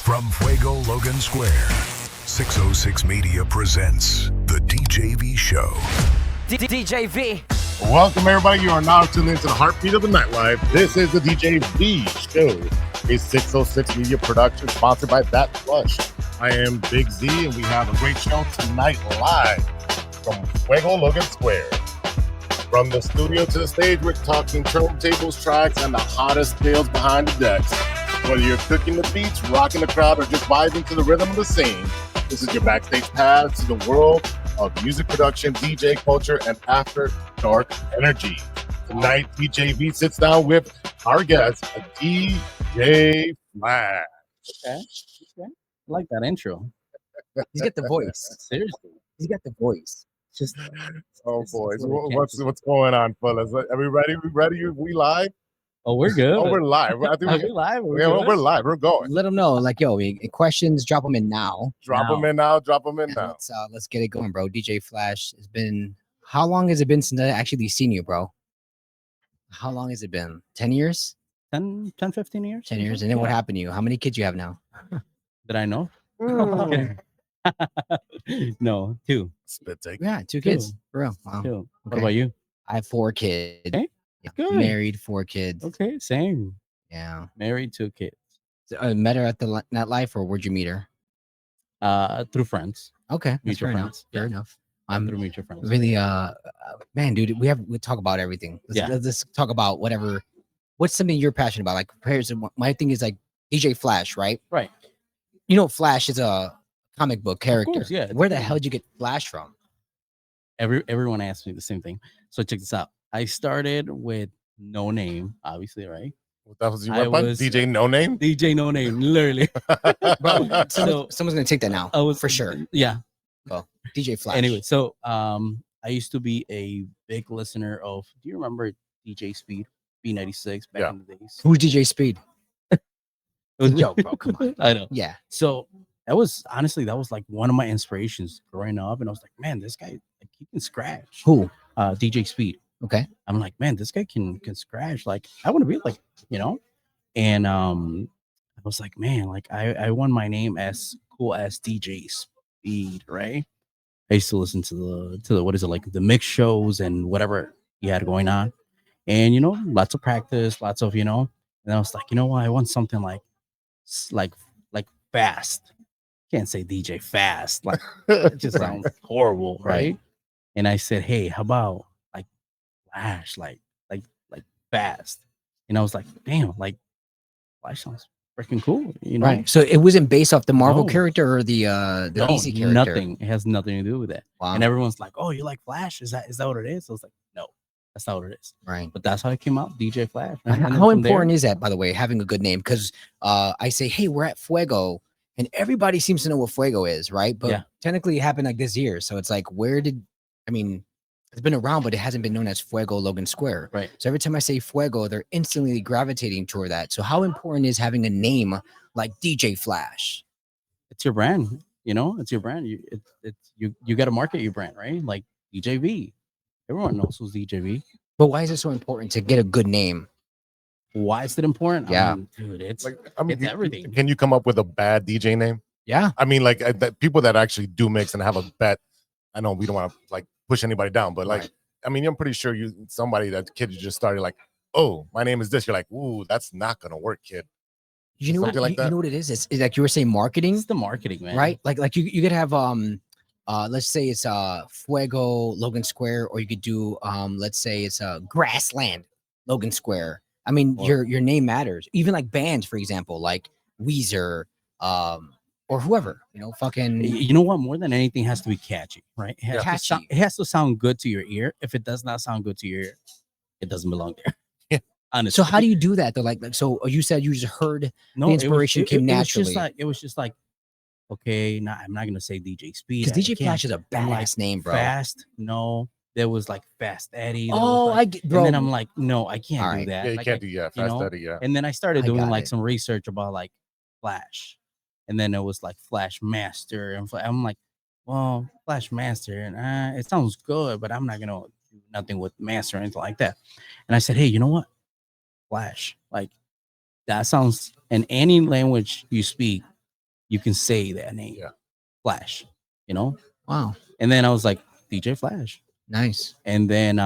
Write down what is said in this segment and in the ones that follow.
From Fuego Logan Square, 606 Media presents the DJV Show. DJV. Welcome, everybody. You are now tuned into the heartbeat of the nightlife. This is the DJV Show, a 606 Media production sponsored by That Plush. I am Big Z, and we have a great show tonight live from Fuego Logan Square. From the studio to the stage, we're talking turntables, tracks, and the hottest tales behind the decks. Whether you're cooking the beats, rocking the crowd, or just vibing to the rhythm of the scene, this is your backstage path to the world of music production, DJ culture, and after dark energy. Tonight, DJV sits down with our guest, DJ Flash. Okay. I like that intro. He's got the voice. Seriously. He's got the voice. Just Oh, boys. What's going on, fellas? Are we ready? We live? oh, we're good. Oh, we're live. I think Are we live? we're live. We're going. Let them know, like, yo, questions, drop them in now. Drop them in now. Drop them in And now. let's get it going, bro. DJ Flash has been. How long has it been since I actually seen you, bro? How long has it been? 10 years? 10, 15 years? 10 years. And then what happened to you? How many kids you have now? Did I know? Mm. No, 2. Spit take. Yeah, 2 kids. For real. Wow. 2. What Okay. about you? I have 4 kids. Okay. Yeah. Good. Married, 4 kids. Okay, same. Yeah. Married, 2 kids. So, met her at the nightlife, or where'd you meet her? Through friends. Okay. That's Mutual fair enough. friends. Fair Yeah. enough. Through mutual friends. Really, man, dude, we talk about everything. Let's talk about whatever. What's something you're passionate about? Like, my thing is like DJ Flash, right? Right. You know, Flash is a comic book character. course, yeah. Where the hell did you get Flash from? Everyone asks me the same thing. So check this out. I started with no name, obviously, right? That was you I went by? was- DJ No Name? DJ No Name, literally. Bro, So- someone's gonna take that now. I was for sure. Yeah. DJ Flash. Anyway, so I used to be a big listener of. Do you remember DJ Speed B96 back Yeah. in the days? Who's DJ Speed? It was a joke, bro. Come on. I know. Yeah. So that was like one of my inspirations growing up, and I was like, man, this guy, like, he can scratch. Who? DJ Speed. Okay. I'm like, man, this guy can scratch. Like, I want to be like, and I was like, man, like I want my name as cool as DJ Speed, right? I used to listen to the what is it, like the mix shows and whatever he had going on, and lots of practice, lots of and I was like, you know what, I want something like fast. Can't say DJ Fast, like it just sounds horrible, right? And I said, hey, how about like Flash, like fast? And I was like, damn, like Flash sounds freaking cool, Right. So it wasn't based off the Marvel No. character or the No, DC character. nothing. It has nothing to do with that. Wow. And everyone's like, oh, you like Flash? Is that what it is? I was like, no, that's not what it is. Right. But that's how it came out, DJ Flash. man. And then How from there- important is that, by the way, having a good name? Because I say, hey, we're at Fuego, and everybody seems to know what Fuego is, right? But Yeah. technically, it happened like this year. So it's like, it's been around, but it hasn't been known as Fuego Logan Square. Right. So every time I say Fuego, they're instantly gravitating toward that. So how important is having a name like DJ Flash? It's your brand, it's your brand. You got to market your brand, right? Like DJV. Everyone knows who's DJV. But why is it so important to get a good name? Why is it important? Yeah. I mean, dude, it's It's everything. Can you come up with a bad DJ name? Yeah. I mean, like that people that actually do mix and have a bet. I know we don't want to like push anybody down, but like, Right. I mean, I'm pretty sure that kid you just started like, oh, my name is this. You're like, ooh, that's not gonna work, kid. You know what? Something like You that? know what it is? It's like you were saying, marketing. It's the marketing, man. Right? Like you could have let's say it's Fuego Logan Square, or you could do let's say it's Grassland Logan Square. I mean, Or- your name matters. Even like bands, for example, like Weezer, or whoever, fucking You know what? More than anything, has to be catchy, right? It has, to, Catchy. it has to sound good to your ear. If it does not sound good to your ear, it doesn't belong there. Yeah. Honestly. So how do you do that though? Like so you said you just heard No, the inspiration came naturally? It was just like, okay, I'm not gonna say DJ Speed because DJ I can't. Flash is a I'm like, badass name, bro. Fast, no. There was like Fast Eddie. there was, Oh, like- I get, bro. And then I'm like, no, I can't All do right. that. Yeah, you Like, can't do Fast know, Eddie, yeah. And then I started I doing got like it. some research about like Flash, and then it was like Flash Master, and I'm like, well, Flash Master, and it sounds good, but I'm not gonna do nothing with Master or anything like that. And I said, hey, you know what, Flash, like that sounds in any language you speak, you can say that name. Yeah. Flash, you know? Wow. And then I was like, DJ Flash. Nice. And then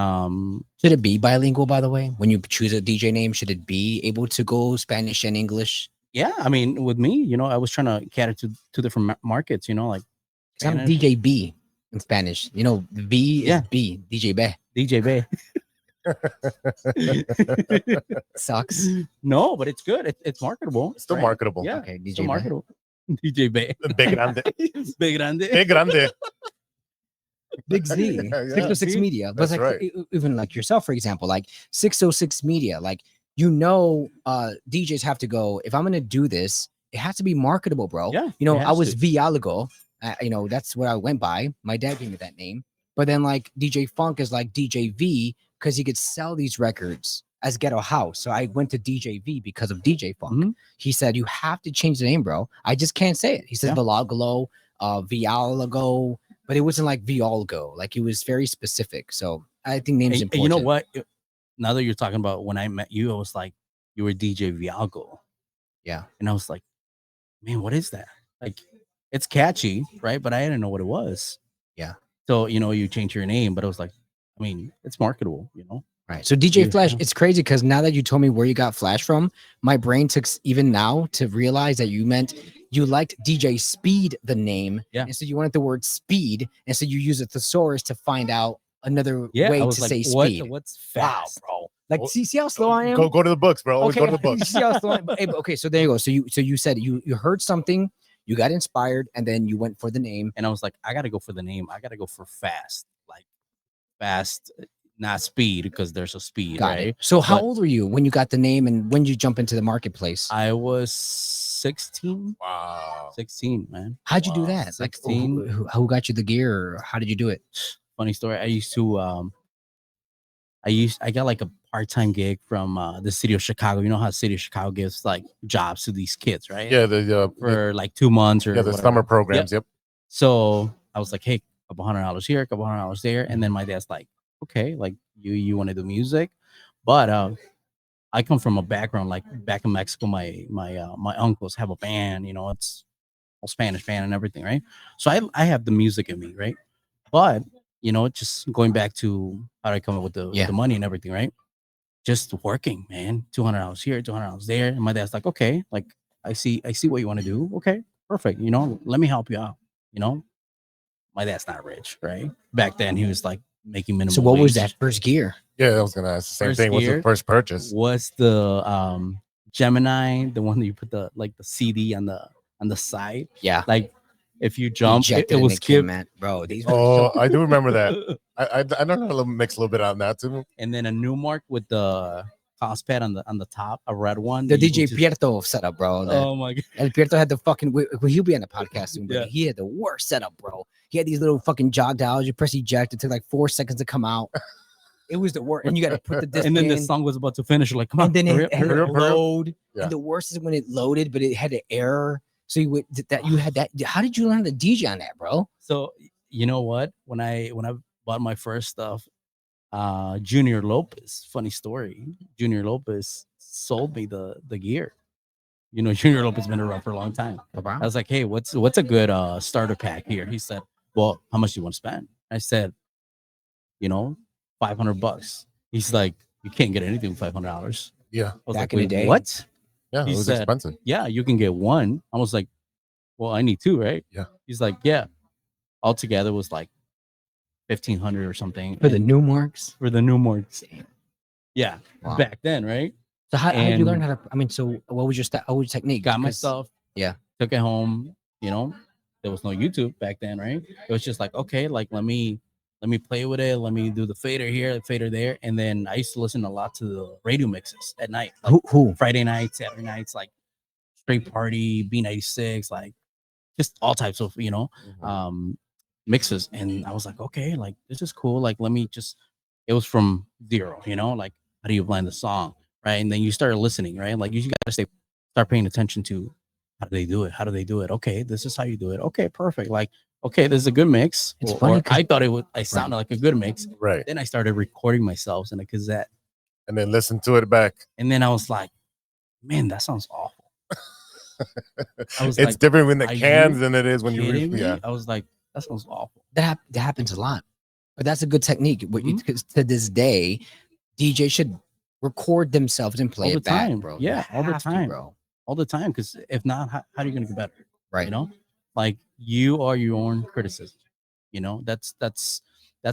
should it be bilingual, by the way? When you choose a DJ name, should it be able to go Spanish and English? yeah, I mean, with me, you know, I was trying to cater to two different markets, you know, like I'm Spanish. DJB in Spanish. You know, V is Yeah. B. DJ B. DJ Bay. Sucks. No, but it's good. It's marketable. It's still right? marketable. Yeah, Okay, still DJ Bay. marketable. DJ Bay. Big grande. Big grande. Big grande. Big Z. Yeah, 606 see? Media. But That's like right. even like yourself, for example, like 606 Media, like you know, DJs have to go. If I'm gonna do this, it has to be marketable, bro. Yeah, You know, it I has was to. Vialago. You know, that's what I went by. My dad gave me that name. But then like DJ Funk is like DJV because he could sell these records as Ghetto House. So I went to DJV because of DJ Funk. Mhm. He said, you have to change the name, bro. I just can't say it. He said Yeah. Vilagalo, Vialago, but it wasn't like Vialgo. Like it was very specific. So I think names And important. you know what? Now that you're talking about when I met you, I was like, you were DJ Vialgo. Yeah. And I was like, man, what is that? Like, it's catchy, right? But I didn't know what it was. Yeah. So, you know, you change your name, but it was like, I mean, it's marketable, you know? Right. So DJ Yeah. Flash, it's crazy because now that you told me where you got Flash from, my brain took even now to realize that you meant you liked DJ Speed, the name. Yeah. And so you wanted the word speed. And so you use a thesaurus to find out another Yeah. way I to was like, say what, speed. what's Wow, fast? bro. Like, Oh, see how slow I am? Go to the books, bro. Always go to the You books. see how slow I am? But, hey, but okay, so there you go. So you said you heard something, you got inspired, and then you went for the name. And I was like, I got to go for the name. I got to go for fast. Like, fast, not speed, because there's a speed, Got right? it. So how But- old were you when you got the name and when did you jump into the marketplace? I was 16. Wow. 16, man. How'd you do Wow, that? Like, 16. who got you the gear, or how did you do it? Funny story. I used to I got like a part-time gig from the city of Chicago. You know how the city of Chicago gives like jobs to these kids, right? Yeah, the For like 2 months or the whatever. summer programs. Yep. So I was like, hey, a couple $100 here, a couple $100 there. And then my dad's like, okay, like you want to do music. But I come from a background like back in Mexico, my uncles have a band, you know, it's a Spanish band and everything, right? So I have the music in me, right? But you know, just going back to how I come up with the money and everything, right? Just working, man. $200 here, $200 there. And my dad's like, okay, like I see what you want to do. Okay, perfect. You know, let me help you out. You know, my dad's not rich, right? Back then he was like making minimum. So what was wage. that first gear? Yeah, I was gonna ask the same First thing. What's gear the first purchase? Was the Gemini, the one that you put the CD on the side? Yeah. Like if you jump, it Ejected will and skip. came out. Bro, these Oh, I do remember that. I don't know how to mix a little bit on that too. And then a new mark with the cost pad on the top, a red one. the that you can DJ just- Pierto setup, bro. Oh my god. El Pierto had the fucking. Well, he'll be on the podcast soon, but Yeah. he had the worst setup, bro. He had these little fucking jog dials. You press eject, it took like 4 seconds to come out. It was the worst, and you got to put the disc And then in. the song was about to finish. Like, come on, And then hurry it up, had hurry to up. hurry up. load. Yeah. And the worst is when it loaded, but it had an error. So you had that. How did you learn the DJ on that, bro? So you know what? When I bought my first stuff, Junior Lopez, funny story. Junior Lopez sold me the gear. You know, Junior Lopez been around for a long time. I was like, hey, what's a good starter pack here? He said, well, how much do you want to spend? I said, you know, $500. He's like, you can't get anything for $500. Yeah, I was Back like, in the wait, day? what? yeah, He it was said- expensive. Yeah, you can get one. I was like, well, I need two, right? Yeah. He's like, yeah. Altogether was like 1,500 or something For the and new marks. for the new marks. Yeah, Wow. back then, right? So how did you learn And- how to? I mean, so what was your what was your technique? Got my 'Cause- stuff. yeah. Took it home. You know, there was no YouTube back then, right? It was just like, okay, like let me play with it. Let me do the fader here, the fader there, and then I used to listen a lot to the radio mixes at night, like Who? Friday nights, Saturday nights, like Straight Party, B96, like just all types of mixes. And I was like, okay, like this is cool. Like let me just. It was from zero, you know, like how do you blend the song, right? And then you start listening, right? Like you got to start paying attention to how do they do it? How do they do it? Okay, this is how you do it. Okay, perfect. Like, okay, this is a good mix. It's Or funny 'cause- I thought I sounded like a good mix. Right, Then I started recording myself in a cassette. and then listen to it back. And then I was like, man, that sounds awful. I was It's like, different in the "Are you cans than it is when you kidding me?" yeah. I was like, that sounds awful. That happens a lot, but that's a good technique. Mhm. Because to this day, DJ should record themselves and play All the it back, time. bro. You Yeah, all the have to, time. bro. All the time. Because if not, how are you gonna get better? Right. You know, like you are your own criticism. You know, that's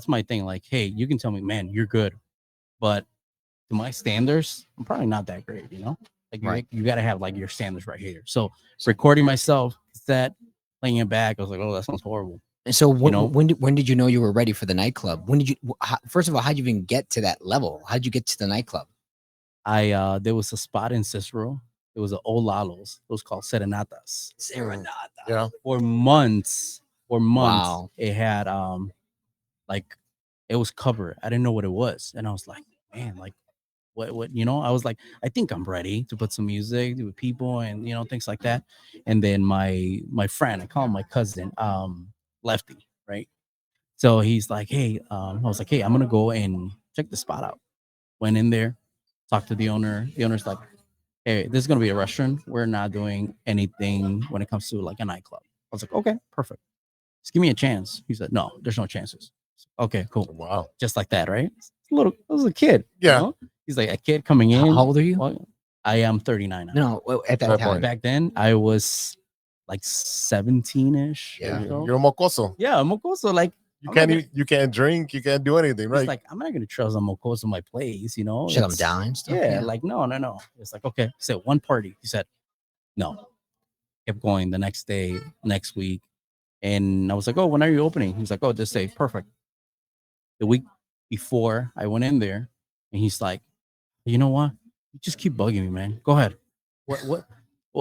my thing. Like, hey, you can tell me, man, you're good, but to my standards, I'm probably not that great. You know, like Right. you got to have like your standards right here. So recording myself, that playing it back, I was like, oh, that sounds horrible. And so You know, when did you know you were ready for the nightclub? When did you first of all, how'd you even get to that level? How'd you get to the nightclub? there was a spot in Cicero. It was an old Lalo's. It was called Serenatas. Serenata. Yeah. For months, Wow. it had like it was covered. I didn't know what it was, and I was like, man, like what you know? I was like, I think I'm ready to put some music with people and things like that. And then my friend, I call him my cousin, Lefty, right? So he's like, hey, I was like, hey, I'm gonna go and check the spot out. Went in there, talked to the owner. The owner's like, hey, this is gonna be a restaurant. We're not doing anything when it comes to like a nightclub. I was like, okay, perfect. Just give me a chance. He said, no, there's no chances. Okay, cool. Wow. Just like that, right? I was a kid. Yeah. You know? He's like a kid coming in. How old are you? Well, I am 39 now. No, well, at that That time. point. Back then, I was like 17-ish. Yeah. You're a mocoso. Yeah, mocoso. Like You I'm can't not eat, you can't drink, you can't do anything, It's right? like I'm not gonna trust a mocoso in my place, you know. Shut them It's- down and stuff. Yeah, like no. It's like okay. He said one party. He said no. Kept going the next day, next week, and I was like, oh, when are you opening? He's like, oh, this day, perfect. The week before I went in there, and he's like, you know what? You just keep bugging me, man. Go ahead. What? We'll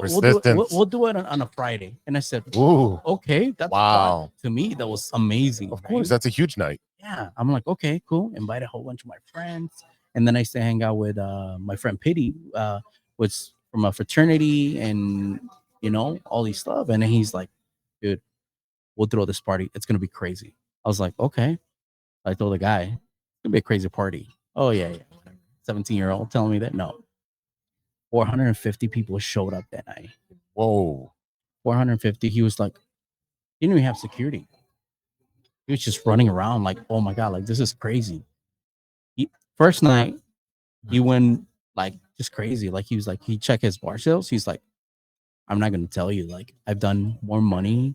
do it, Persistence. we'll do it on a Friday. And I said, Ooh, okay, that's Wow. fun. To me, that was amazing. of right? course, that's a huge night. Yeah, I'm like, okay, cool. Invite a whole bunch of my friends, and then I used to hang out with my friend Pity, was from a fraternity, and all these stuff. And then he's like, dude, we'll throw this party. It's gonna be crazy. I was like, okay. I told the guy, it's gonna be a crazy party. Oh yeah, yeah. 17-year-old telling me that no. 450 people showed up that night. Whoa. 450. He was like, he didn't even have security. He was just running around like, oh my god, like this is crazy. First night, he went like just crazy. Like he was like, he checked his bar sales. He's like, I'm not gonna tell you. Like I've done more money.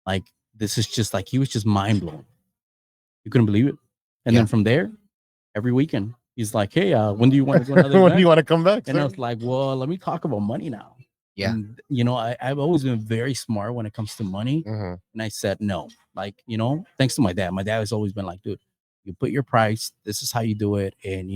Like this is just like he was just mind blown. You couldn't believe it. And Yeah. then from there, every weekend, he's like, hey, when do you want to go another When do event? you want to come back? And I sir? was like, well, let me talk about money now. Yeah. And, I've always been very smart when it comes to money. Mhm. And I said, no, like, thanks to my dad. My dad has always been like, dude, you put your price. This is how you do it. And,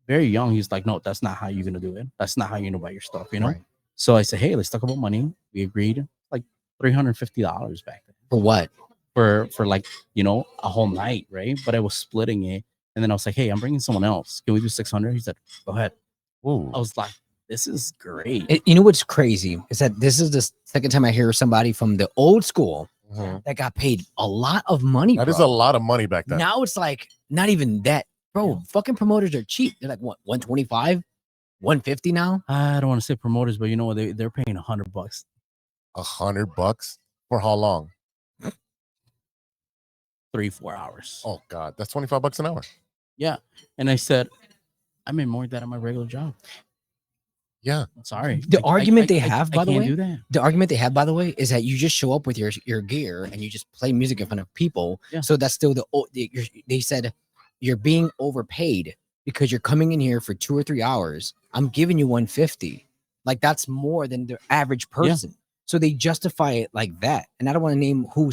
very young, he's like, no, that's not how you're going to do it. That's not how you're going to buy your stuff, Right. So I said, hey, let's talk about money. We agreed like $350 back then For what? for like, a whole night. Right. But I was splitting it. And then I was like, hey, I'm bringing someone else. Can we do 600? He said, go ahead. Ooh. I was like, this is great. You know what's crazy is that this is the second time I hear somebody from the old school Mhm. that got paid a lot of money. That bro. is a lot of money back then. Now it's like not even that, bro. Fucking promoters are cheap. They're like what, 125, 150 now. I don't want to say promoters, but you know what? They're paying $100. $100 for how long? 3-4 hours. Oh God, that's $25 an hour. Yeah. And I said, I made more than that at my regular job. Yeah. I'm sorry. The argument they have, by the can't way, do that. the argument they have, by the way, is that you just show up with your gear and you just play music in front of people. Yeah. So that's still they said you're being overpaid because you're coming in here for 2 or 3 hours. I'm giving you 150. Like that's more than the average person. So they justify it like that. And I don't want to name who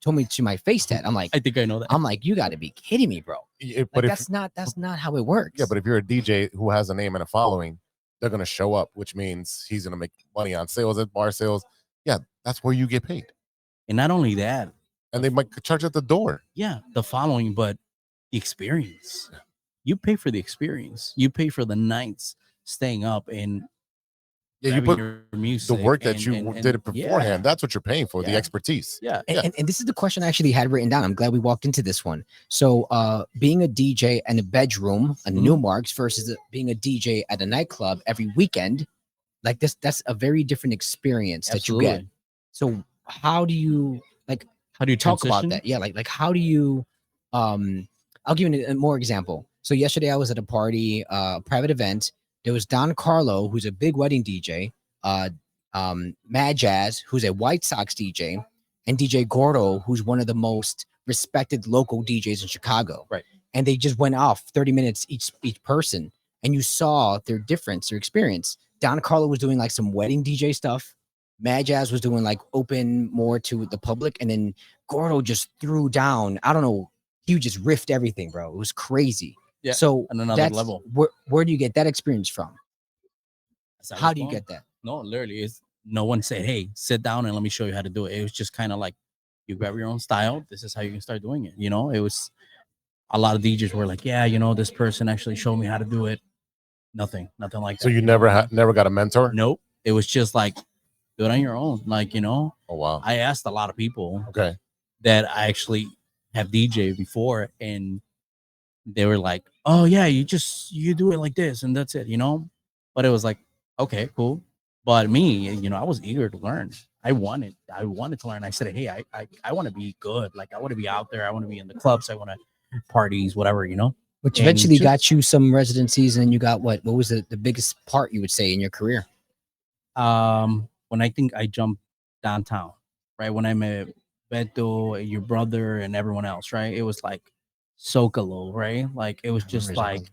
told me to my face that. I'm like, I think I know that. I'm like, you got to be kidding me, bro. But Like, if that's not how it works. yeah, but if you're a DJ who has a name and a following, they're gonna show up, which means he's gonna make money on sales at bar sales. Yeah, that's where you get paid, And not only that, and they might charge at the door. yeah, the following, but the experience. You pay for the experience. You pay for the nights staying up and Yeah, you grabbing put your music the work that and- you and- did it and- beforehand. yeah. That's what you're paying for, the Yeah. expertise. Yeah. And this is the question I actually had written down. I'm glad we walked into this one. So being a DJ in a bedroom, a Mhm. Newmarks versus being a DJ at a nightclub every weekend, Like that's a very different experience that you get. Absolutely. So how do you like How do you talk about transition? that? Yeah, like how do you I'll give you a more example. So yesterday I was at a party, private event. There was Don Carlo, who's a big wedding DJ, uh Mad Jazz, who's a White Sox DJ, and DJ Gordo, who's one of the most respected local DJs in Chicago. Right. And they just went off 30 minutes each person, and you saw their difference, their experience. Don Carlo was doing like some wedding DJ stuff. Mad Jazz was doing like open more to the public, and then Gordo just threw down. I don't know. He just riffed everything, bro. It was crazy. Yeah, So on another that's level. where do you get that experience from? That's how How it's do you going. get that? No, literally, it's no one said, "Hey, sit down and let me show you how to do it." It was just kind of like you grab your own style. This is how you can start doing it. You know, it was a lot of DJs were like, "Yeah, you know, this person actually showed me how to do it." Nothing like that. So you never got a mentor? Nope. It was just like do it on your own. Like, you know, Oh wow. I asked a lot of people Okay. that I actually have DJ before, and they were like, "Oh yeah, you do it like this, and that's it," you know. But it was like, okay, cool. But me, you know, I was eager to learn. I wanted to learn. I said, hey, I want to be good. Like I want to be out there. I want to be in the clubs. I want to parties, whatever, you know. Which And eventually just- got you some residencies, and you got what was the biggest part you would say in your career? When I think I jumped downtown, right? When I met Beto, your brother, and everyone else, right? It was like Socalo, right? Like it was just like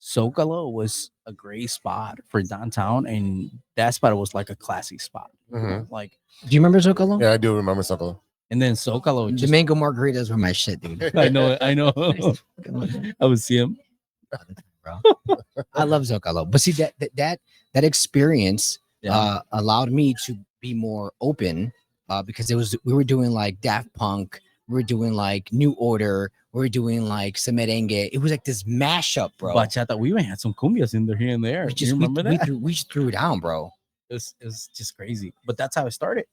Socalo was a great spot for downtown, and that spot was like a classy spot. Mhm. Like, Do you remember Zocalo? Yeah, I do remember something. and then Socalo The just mango margaritas were my shit, dude. I know. I would see him. Bro. I love Zocalo, but see that experience Yeah. allowed me to be more open because we were doing like Daft Punk, we were doing like New Order, we were doing like some merengue. It was like this mashup, bro. Bachata. We even had some cumbias in there here and there. We You remember that? we just threw it down, bro. It was just crazy. But that's how it started.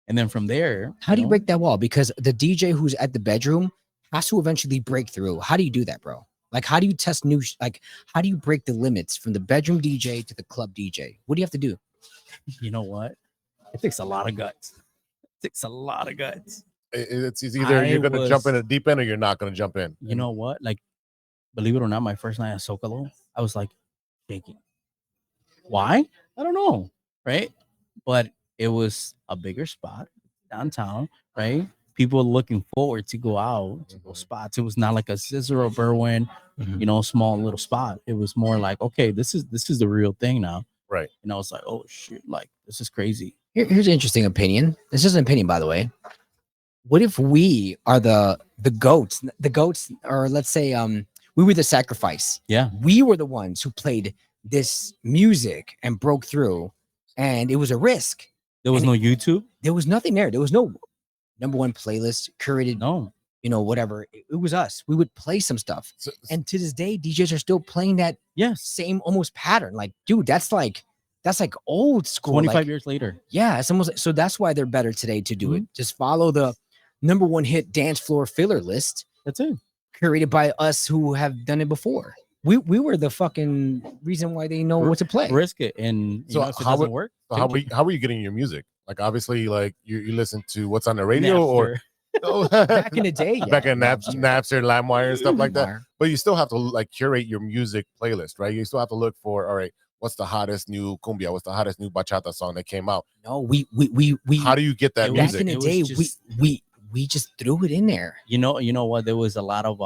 And then from there, How do you know, break that wall? Because the DJ who's at the bedroom has to eventually break through. How do you do that, bro? Like, how do you test like, how do you break the limits from the bedroom DJ to the club DJ? What do you have to do? you know what? It takes a lot of guts. It takes a lot of guts. It's either you're gonna jump in a deep end or you're not gonna jump in. You know what? Like, believe it or not, my first night at Socalo, I was like shaking. Why? I don't know. Right? But it was a bigger spot downtown, right? People looking forward to go out to those spots. It was not like a Cicero Berwyn, you know, small little spot. It was more like, okay, this is the real thing now. Right. And I was like, oh shit, like this is crazy. Here's an interesting opinion. This is an opinion, by the way. What if we are the goats? The goats, or let's say we were the sacrifice. Yeah. We were the ones who played this music and broke through, and it was a risk. There was And no YouTube. There was nothing there. There was no #1 playlist curated. No. You know, whatever. It was us. We would play some stuff, and to this day, DJs are still playing that Yes. same almost pattern. Like, dude, that's like old school. 25 like, years later. Yeah, it's almost so that's why they're better today to do it. Just follow the #1 hit dance floor filler list That's it. curated by us who have done it before. We were the fucking reason why they know what to play. Risk it. And So you know, if it how doesn't would- work, So how are you getting your music? Like obviously, like you listen to what's on the radio or Back in the day, yeah. back in Napster, LimeWire, and stuff like that. LimeWire. But you still have to like curate your music playlist, right? You still have to look for, all right, what's the hottest new cumbia? What's the hottest new bachata song that came out? No, we How do you get that It was- back music? in the It was day, just- we just threw it in there. you know what? There was a lot of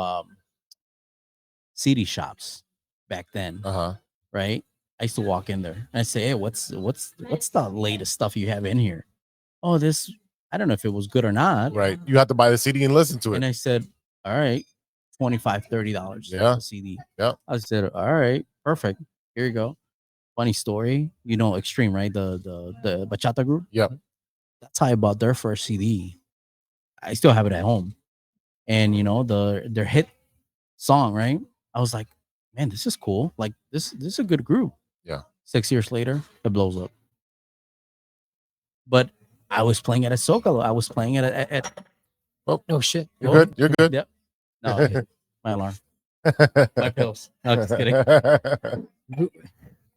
CD shops back then, Uh-huh. right? I used to walk in there and I say, hey, what's the latest stuff you have in here? Oh, this, I don't know if it was good or not. Right. You have to buy the CD and listen to And it. I said, all right, $25-$30 Yeah. a CD. Yeah. I said, all right, perfect. Here you go. Funny story, you know, Extreme, right? The bachata group. Yep. That's how I bought their first CD. I still have it at home, and you know their hit song, right? I was like, man, this is cool. Like this is a good group. Yeah. 6 years later, it blows up. But I was playing it at Socalo. I was playing it at Oh shit. You're good. You're good. Yep. No, okay. My alarm. My pills. No, just kidding.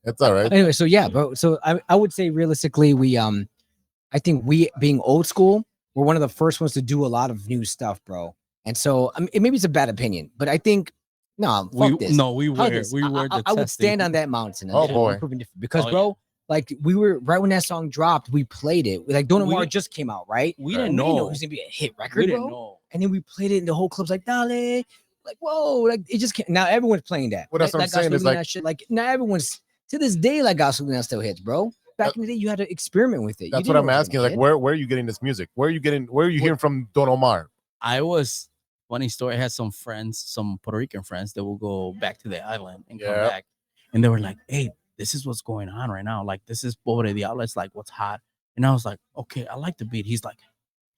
It's all right. Anyway, so yeah, bro. So I would say realistically, I think we being old school, we're one of the first ones to do a lot of new stuff, bro. And so I mean, maybe it's a bad opinion, but I think no, fuck this. we How were this? we were the I would testing. stand on that mountain. Oh, and boy. prove it different. Because Oh, bro, like we were right when that song dropped, we played it. Like Don Omar We- just came out, right? We Right. didn't And know. it was gonna be a hit We record, didn't bro. know. And then we played it, and the whole club's like, "Dale," like whoa, like it just can't. Now everyone's playing that. Well, that's what I'm saying is, Gasolina like- shit. Like now everyone's to this day like Gasolina still hits, bro. Back in the day, you had to experiment with it. You That's didn't what know I'm it was asking. gonna Like, hit. where are you getting this music? Where are you hearing from Don Omar? I was funny story. I had some friends, some Puerto Rican friends that will go back to the island and come Yeah. back, and they were like, "Hey, this is what's going on right now. Like, this is Pobre Diablo. It's like what's hot." And I was like, "Okay, I like the beat." He's like,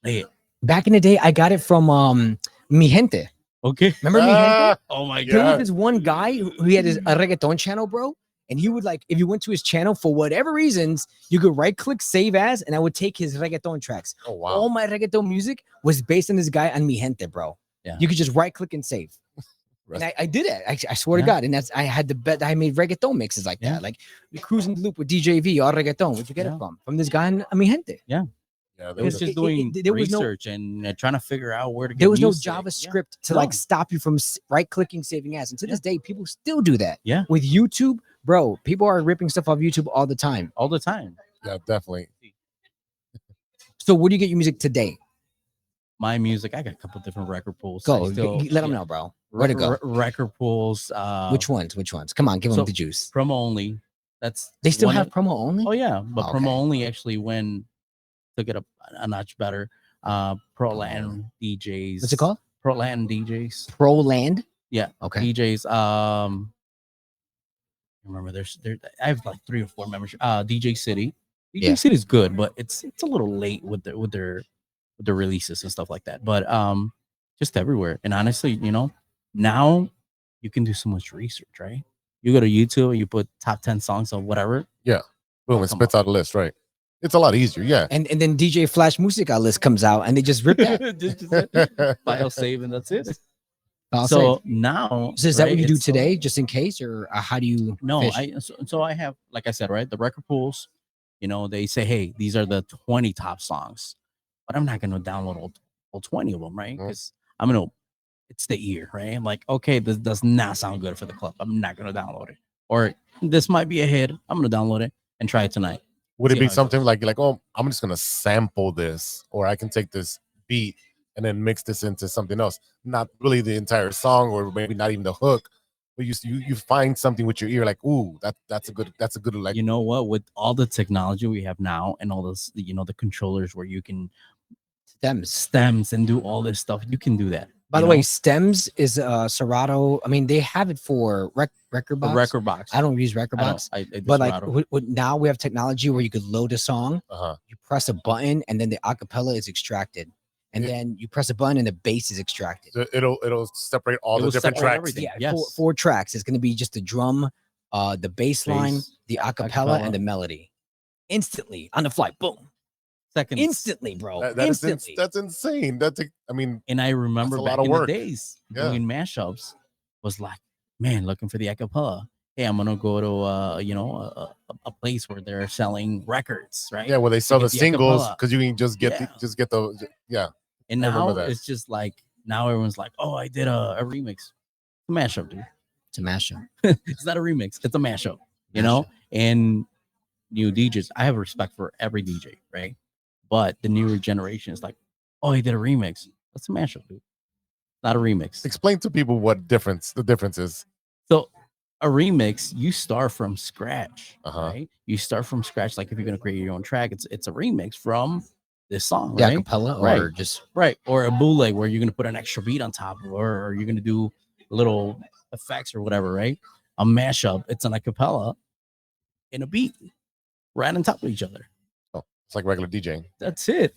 "Play it." Back in the day, I got it from Mi Gente. Okay. Remember Mi Gente? Ah, Oh my There yeah. was this one guy who he had a reggaeton channel, bro. And he would like, if you went to his channel for whatever reasons, you could right click save as, and I would take his reggaeton tracks. Oh wow. All my reggaeton music was based on this guy on Mi Gente, bro. Yeah. You could just right click and save. And I did it. I swear to Yeah. God. And I had the bet I made reggaeton mixes like Yeah. that. Like we cruising the loop with DJV, all reggaeton. Where'd you get Yeah. it from? From this guy on Mi Gente. Yeah, It there was was just it- doing there was no- research and trying to figure out where to get There was no music. JavaScript to No. like stop you from right clicking, saving as. And to this day, people still do that. Yeah. With YouTube, bro, people are ripping stuff off YouTube all the time. all the time. yeah, definitely. So where do you get your music today? My music, I got a couple different record pools. Go, I still- let them yeah, know, bro. Where to go? Record pools. Which ones? Which ones? Come on, give them so- the juice. Promo only. That's They still one have of- promo only. Oh yeah, but Okay. promo only actually took it a notch better. Pro Latin DJs. What's it called? Pro Latin DJs. Pro Land. Yeah. Okay. DJs. Remember, I have like 3 or 4 members. DJ City. DJ Yeah. City is good, but it's a little late with their releases and stuff like that. But just everywhere. And honestly, now you can do so much research, right? You go to YouTube and you put top 10 songs of whatever. Boom, it come spits out a list, right? It's a lot easier, yeah. And then DJ Flash Musica list comes out and they just rip that. Just file save and that's it. I'll So say. now, So is that right, what you do it's, today, just in case, or how do you? No, fish? so I have, like I said, right, the record pools. They say, hey, these are the 20 top songs, but I'm not gonna download all 20 of them, right? Mhm. Because it's the ear, right? I'm like, okay, this does not sound good for the club. I'm not gonna download it. Or this might be a hit. I'm gonna download it and try it tonight. Would it See be how it something goes. like, oh, I'm just gonna sample this, or I can take this beat and then mix this into something else? Not really the entire song, or maybe not even the hook, but you find something with your ear, like, ooh, that's a good like. You know what? With all the technology we have now and all this, the controllers where you can stems and do all this stuff, you can do that. By you the way, know? Stems is Serato. I mean, they have it for record a box. record box. I don't use record I don't- box, I do but like Serato. now we have technology where you could load a song, Uh-huh. you press a button, and then the acapella is extracted, and Yeah. then you press a button and the bass is extracted. So it'll separate all It the will different separate tracks. everything. Yeah, Yes. four tracks. It's gonna be just the drum, the bass line, Bass, the acapella, acapella. and the melody. Instantly on the fly, boom! Seconds. Instantly, bro. That is Instantly. that's insane. I mean, And I remember That's a back lot of in work. the days Yeah. doing mashups was like, man, looking for the acapella. Hey, I'm gonna go to a place where they're selling records, right? yeah, where they sell get the the singles acapella. because you can just get Yeah. yeah. And I remember now that. it's just like now everyone's like, oh, I did a remix. It's a mashup, dude. It's a mashup. It's not a remix, it's a mashup, and new DJs. I have respect for every DJ, right? But the newer generation is like, oh, he did a remix. That's a mashup, dude. Not a remix. Explain to people what the difference is. So a remix, you start from scratch, Uh-huh. right? You start from scratch. Like if you're gonna create your own track, it's a remix from this song, The right? acapella, or Right. just Right. Or a bootleg where you're gonna put an extra beat on top, or you're gonna do little effects or whatever, right? A mashup, it's an acapella and a beat right on top of each other. Oh, it's like regular DJing. That's it.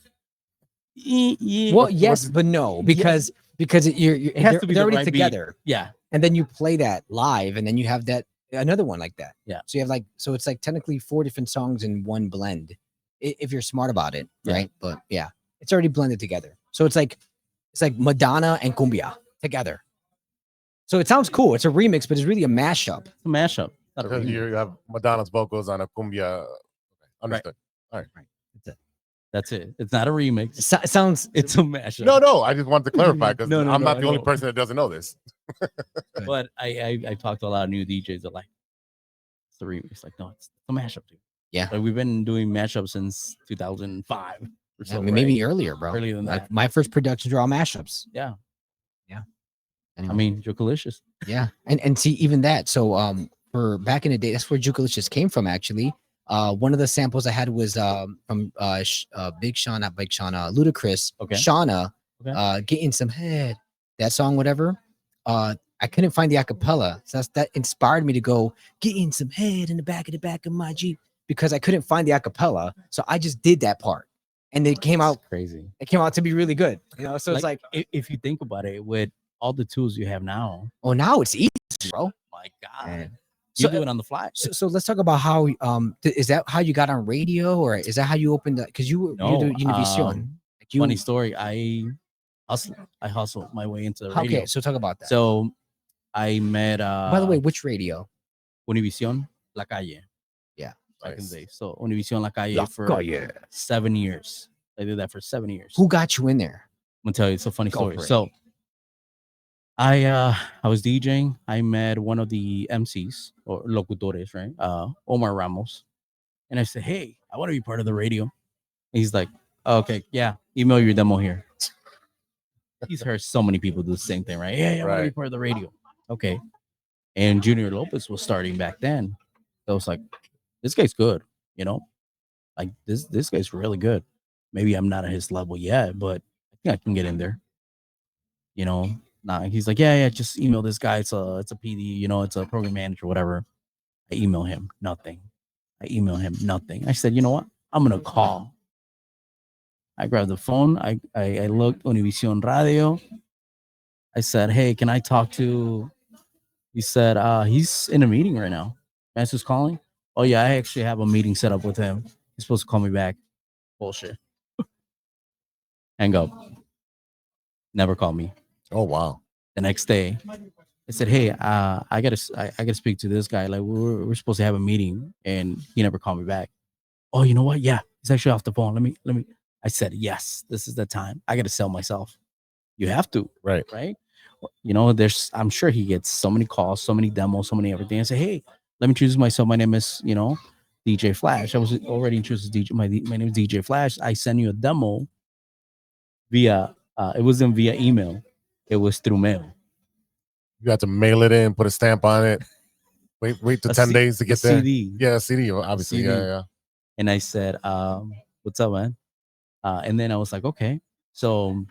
Yeah. well, yes, but no, because you're It has to be they're the already right beat. together, Yeah. and then you play that live, and then you have that another one like that. Yeah. So you have so it's like technically 4 different songs in one blend, if you're smart about it, Yeah. right? But yeah, it's already blended together. So it's like Madonna and cumbia together. So it sounds cool. It's a remix, but it's really a mashup. It's a mashup. Not a remix. You have Madonna's vocals on a cumbia. Understood. All right. That's it. That's it. It's not a remix. It sounds. It's a mashup. No. I just wanted to clarify because No, I'm not I the only know. person that doesn't know this. But I talked to a lot of new DJs that like it's the remix. Like, no, it's a mashup, dude. Yeah. Like we've been doing mashups since 2005 or so. I mean, maybe earlier, bro. Earlier than that. Like my first productions were all mashups. Yeah. Anyway. I mean, Jokalicious. Yeah, and see even that. So for back in the day, that's where Jukalicious came from. Actually, one of the samples I had was from Big Sean, not Big Sean, Ludacris, Okay. Shauna, Okay. Getting Some Head. That song, whatever. I couldn't find the acapella, so that inspired me to go Getting Some Head in the back of my Jeep because I couldn't find the acapella. So I just did that part, and it came out Crazy. It came out to be really good. You know, so it's like, if you think about it, with all the tools you have now, oh, now it's easy, bro. my God, Man. you So, do it on the fly. So let's talk about how is that how you got on radio, or is that how you opened that? Because you were No, Univision. Like you, Funny story. I hustled my way into the radio. okay, so talk about that. So I met By the way, which radio? Univision La Calle. Yeah. Back in the Nice. day. So Univision La Calle for 7 years. I did that for 7 years. Who got you in there? I'm gonna tell you, it's a funny Go story. for it. So I was DJing. I met one of the MCs or locutores, right? Omar Ramos. And I said, hey, I want to be part of the radio. And he's like, oh, okay, yeah, email your demo here. He's heard so many people do the same thing, right? Yeah, I want to be Right. part of the radio. Okay. And Junior Lopez was starting back then. So I was like, this guy's good, you know? Like this guy's really good. Maybe I'm not at his level yet, but I think I can get in there. You know, nah, he's like, yeah, just email this guy. It's a PD, you know, it's a program manager, whatever. I email him, nothing. I I said, you know what? I'm gonna call. I grabbed the phone. I looked Univision Radio. I said, hey, can I talk to? He said, he's in a meeting right now. That's who's calling. Oh yeah, I actually have a meeting set up with him. He's supposed to call me back. Bullshit. Hang up. Never call me. Oh wow. The next day, I said, hey, I gotta speak to this guy. Like we're supposed to have a meeting, and he never called me back. Oh, you know what? Yeah, he's actually off the phone. Let me. I said, yes, this is the time. I gotta sell myself. You have to, Right. right? You know, I'm sure he gets so many calls, so many demos, so many everything. I say, hey, let me introduce myself. My name is, DJ Flash. I was already introduced as DJ. My name is DJ Flash. I send you a demo via. It wasn't via email. It was through mail. You have to mail it in, put a stamp on it. Wait till 10 days to get there. CD. Yeah, CD, obviously. CD. Yeah. And I said, what's up, man? And then I was like, okay. So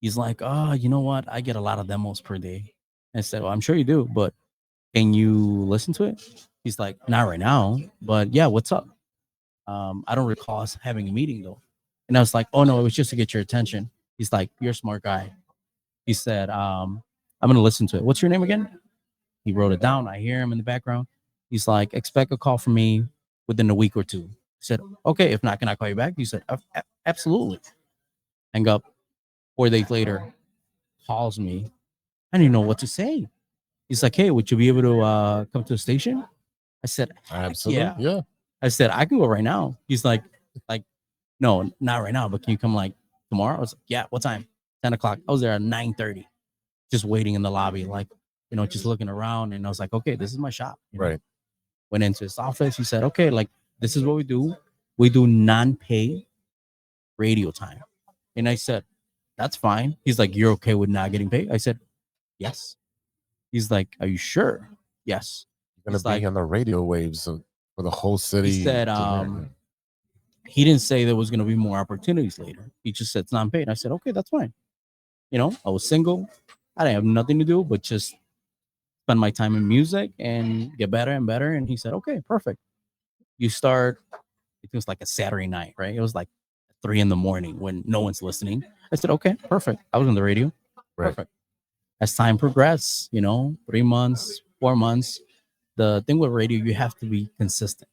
he's like, oh, you know what? I get a lot of demos per day. I said, well, I'm sure you do, but can you listen to it? He's like, not right now, but yeah, what's up? I don't recall us having a meeting though. And I was like, oh no, it was just to get your attention. He's like, you're a smart guy. He said, I'm going to listen to it. What's your name again? He wrote it down. I hear him in the background. He's like, expect a call from me within a week or two. I said, okay, if not, can I call you back? He said, absolutely. Hang up. 4 days later, calls me. I didn't know what to say. He's like, hey, would you be able to come to the station? I said, Absolutely. Yeah. I said, I can go right now. He's like, no, not right now, but can you come like tomorrow? I was like, yeah, what time? 10 o'clock. I was there at 9:30, just waiting in the lobby, like, just looking around. And I was like, okay, this is my shop. Right. Went into his office. He said, okay, like, this is what we do. We do non-pay radio time. And I said, that's fine. He's like, you're okay with not getting paid? I said, yes. He's like, are you sure? Yes. You're going to be on the radio waves for the whole city. He said, he didn't say there was going to be more opportunities later. He just said it's not paid. I said, okay, that's fine. I was single. I didn't have nothing to do but just spend my time in music and get better and better. And he said, okay, perfect. You start, it was like a Saturday night, right? It was like 3 a.m. when no one's listening. I said, okay, perfect. I was on the radio. Right. Perfect. As time progressed, 3 months, 4 months, the thing with radio, you have to be consistent.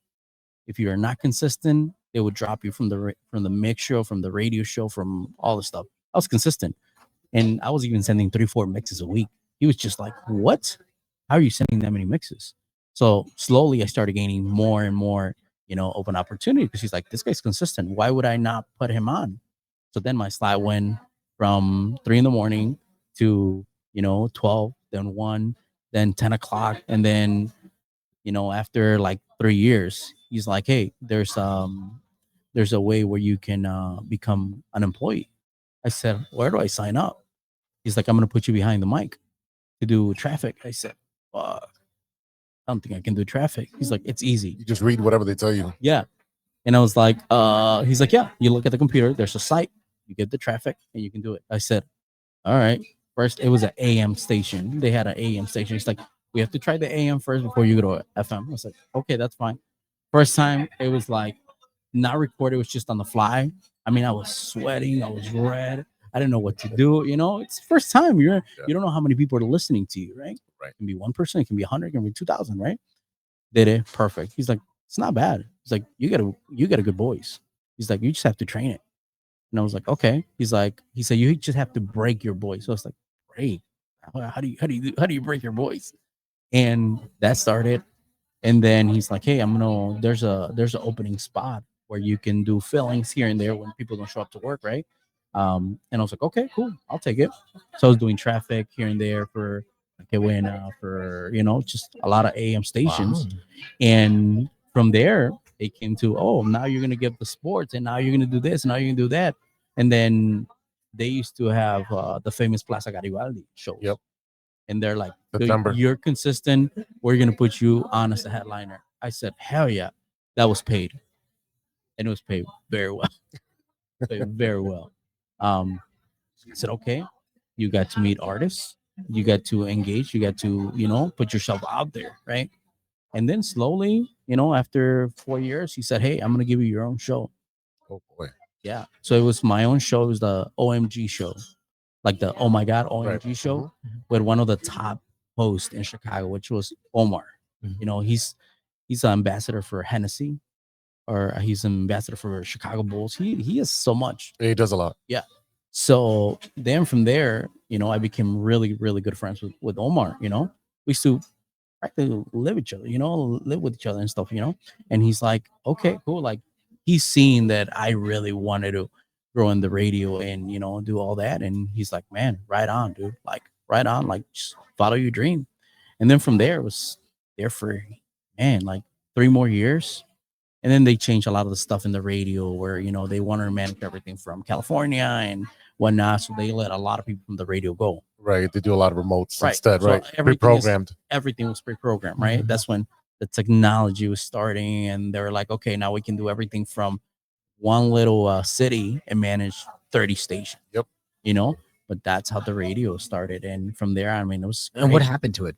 If you are not consistent, it would drop you from the mix show, from the radio show, from all the stuff. I was consistent. And I was even sending 3-4 mixes a week. He was just like, what? How are you sending that many mixes? So slowly I started gaining more and more, open opportunity because he's like, this guy's consistent. Why would I not put him on? So then my slot went from 3 in the morning to, 12, then 1, then 10 o'clock. And then, after like 3 years, he's like, hey, there's a way where you can become an employee. I said, where do I sign up? He's like, I'm going to put you behind the mic to do traffic. I said, fuck, I don't think I can do traffic. He's like, it's easy. You just read whatever they tell you. Yeah. And I was like, he's like, yeah, you look at the computer, there's a site, you get the traffic, and you can do it. I said, all right. First, it was an AM station. They had an AM station. He's like, we have to try the AM first before you go to FM. I was like, okay, that's fine. First time, it was like not recorded, it was just on the fly. I mean, I was sweating, I was red. I didn't know what to do. It's the first time. You don't know how many people are listening to you, right? Right. It can be one person, it can be 100, it can be 2,000, right? Did it perfect. He's like, it's not bad. He's like, you got a good voice. He's like, you just have to train it. And I was like, okay. He said, you just have to break your voice. So I was like, break? How do you break your voice? And that started. And then he's like, hey, there's an opening spot where you can do fillings here and there when people don't show up to work, right? And I was like, okay, cool, I'll take it. So I was doing traffic here and there for just a lot of AM stations. Wow. And from there, it came to, now you're going to get the sports, and now you're going to do this, and now you're going to do that. And then they used to have the famous Plaza Garibaldi shows. Yep. And they're like, September. You're consistent. We're going to put you on as a headliner. I said, hell yeah. That was paid. And it was paid very well. Paid very well. I said, okay, you got to meet artists. You got to engage. You got to, put yourself out there, right? And then slowly, after 4 years, he said, hey, I'm going to give you your own show. Oh, boy. Yeah. So it was my own show. It was the OMG show. Like the Oh My God OMG show, Mm-hmm. with one of the top hosts in Chicago, which was Omar. Mm-hmm. He's an ambassador for Hennessy, or he's an ambassador for Chicago Bulls. He has so much. Yeah, he does a lot. Yeah. So then from there, I became really, really good friends with Omar. We used to practically live with each other and stuff, And he's like, okay, cool. Like, he's seen that I really wanted to grow in the radio and, do all that. And he's like, man, right on, dude. Like, right on. Like, just follow your dream. And then from there, it was there for, like 3 more years. And then they changed a lot of the stuff in the radio where, they wanted to manage everything from California and whatnot. So they let a lot of people from the radio go. Right. They do a lot of remotes Right. instead, So right? Pre-programmed. Everything was pre-programmed, right? Mm-hmm. That's when the technology was starting, and they were like, okay, now we can do everything from one little city and manage 30 stations. Yep. But that's how the radio started. And from there, it was great. And what happened to it?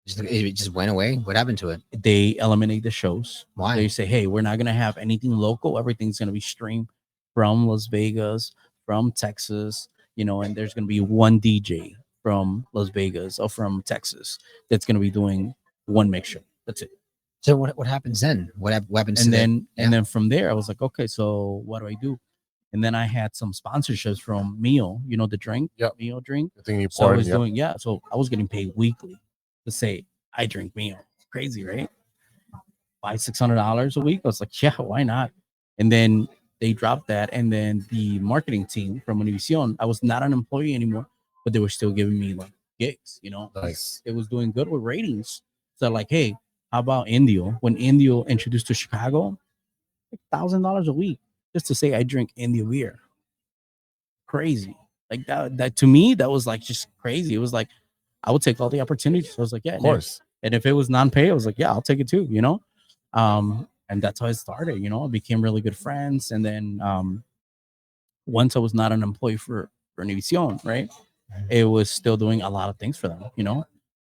It just went away. What happened to it? They eliminate the shows. Why? They say, hey, we're not going to have anything local. Everything's going to be streamed from Las Vegas, from Texas, and there's going to be one DJ from Las Vegas or from Texas that's going to be doing one mix show. That's it. So what happens then? What happens? And then from there, I was like, okay, so what do I do? And then I had some sponsorships from Mio, the drink, Mio drink. I think so I was doing, so I was getting paid weekly to say I drink Mio. Crazy, right? $500-$600 a week. I was like, yeah, why not? And then they dropped that, and then the marketing team from Univision, I was not an employee anymore, but they were still giving me like gigs. Nice. It was doing good with ratings. So like, hey, how about Indio? When Indio introduced to Chicago, like $1,000 a week just to say I drink Indio beer. Crazy. Like that to me, that was like just crazy. It was like I would take all the opportunities. I was like, yeah, of course. And if it was non-pay, I was like, yeah, I'll take it too, And that's how it started, I became really good friends. And then once I was not an employee for Univision, right? It was still doing a lot of things for them,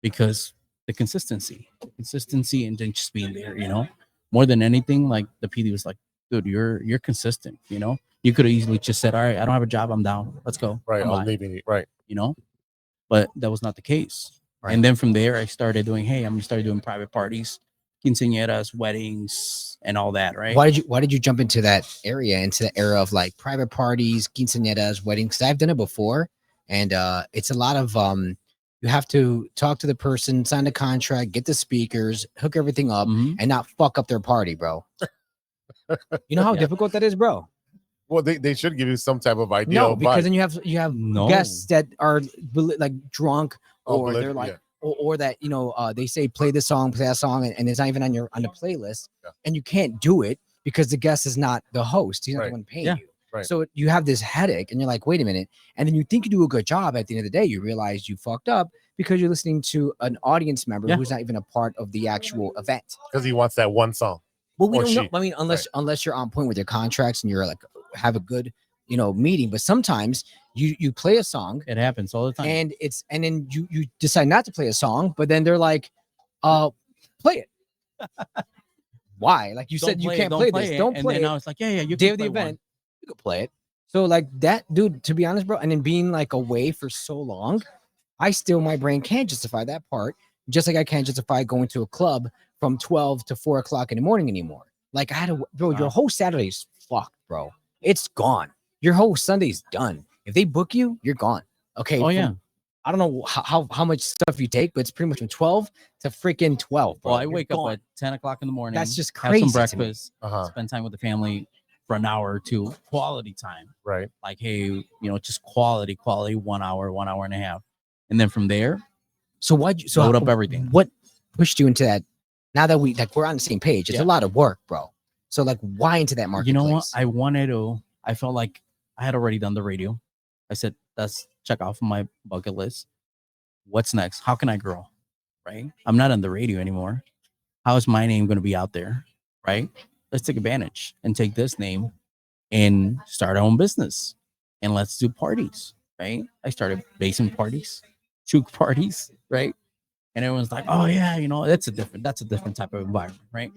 because the consistency and then just being there, more than anything, like the PD was like, dude, you're consistent, You could have easily just said, all right, I don't have a job, I'm down. Let's go. Right. I'm leaving it. Right. But that was not the case. Right. And then from there, I started doing, I'm going to start doing private parties, quinceañeras, weddings, and all that, right? Why did you jump into that area, into the era of like private parties, quinceañeras, weddings? Because I've done it before, and it's a lot of You have to talk to the person, sign the contract, get the speakers, hook everything up, Mhm. and not fuck up their party, bro. You know how Yeah. difficult that is, bro? Well, they should give you some type of idea. No, of because body. then you have No. guests that are like drunk, Oh, or they're like, yeah. or that they say play this song, play that song, and it's not even on the playlist, Yeah. and you can't do it because the guest is not the host. He's not Right. the one paying Yeah. you. Right. So you have this headache, and you're like, wait a minute, and then you think you do a good job. At the end of the day, you realize you fucked up because you're listening to an audience member Yeah. who's not even a part of the actual event. Because he wants that one song. Well, we Or don't know. she. I mean, unless you're on point with your contracts and you're like have a good meeting. But sometimes you play a song It happens all the time. and then you decide not to play a song, but then they're like, play it. Why? Like you said, you can't play this. it. Don't And play then it. I was like, yeah, you Day can of the play one. event, you could play it. So like that, dude. To be honest, bro, and then being like away for so long, my brain can't justify that part. Just like I can't justify going to a club from 12 to 4 o'clock in the morning anymore. Like I had to, bro. Your Wow. whole Saturday's fucked, bro. It's gone. Your whole Sunday's done. If they book you, you're gone. Okay. Oh, yeah. I don't know how much stuff you take, but it's pretty much from 12 to freaking 12, bro. Well, I You're wake gone. up at 10 o'clock in the morning. That's just have crazy some to me. breakfast, Uh-huh. spend time with the family for an hour or two, quality time. Right. Like, hey, just quality, 1 hour, 1 hour and a half. And then from there, So load up everything. What pushed you into that? Now that we're on the same page, it's Yeah. a lot of work, bro. So like, why into that marketplace? You know what? I felt like I had already done the radio. I said, let's check off my bucket list. What's next? How can I grow? Right? I'm not on the radio anymore. How is my name going to be out there? Right? Let's take advantage and take this name and start our own business. And let's do parties. Right? I started basement parties, chook parties, right? And everyone's like, oh yeah, that's a different type of environment, right?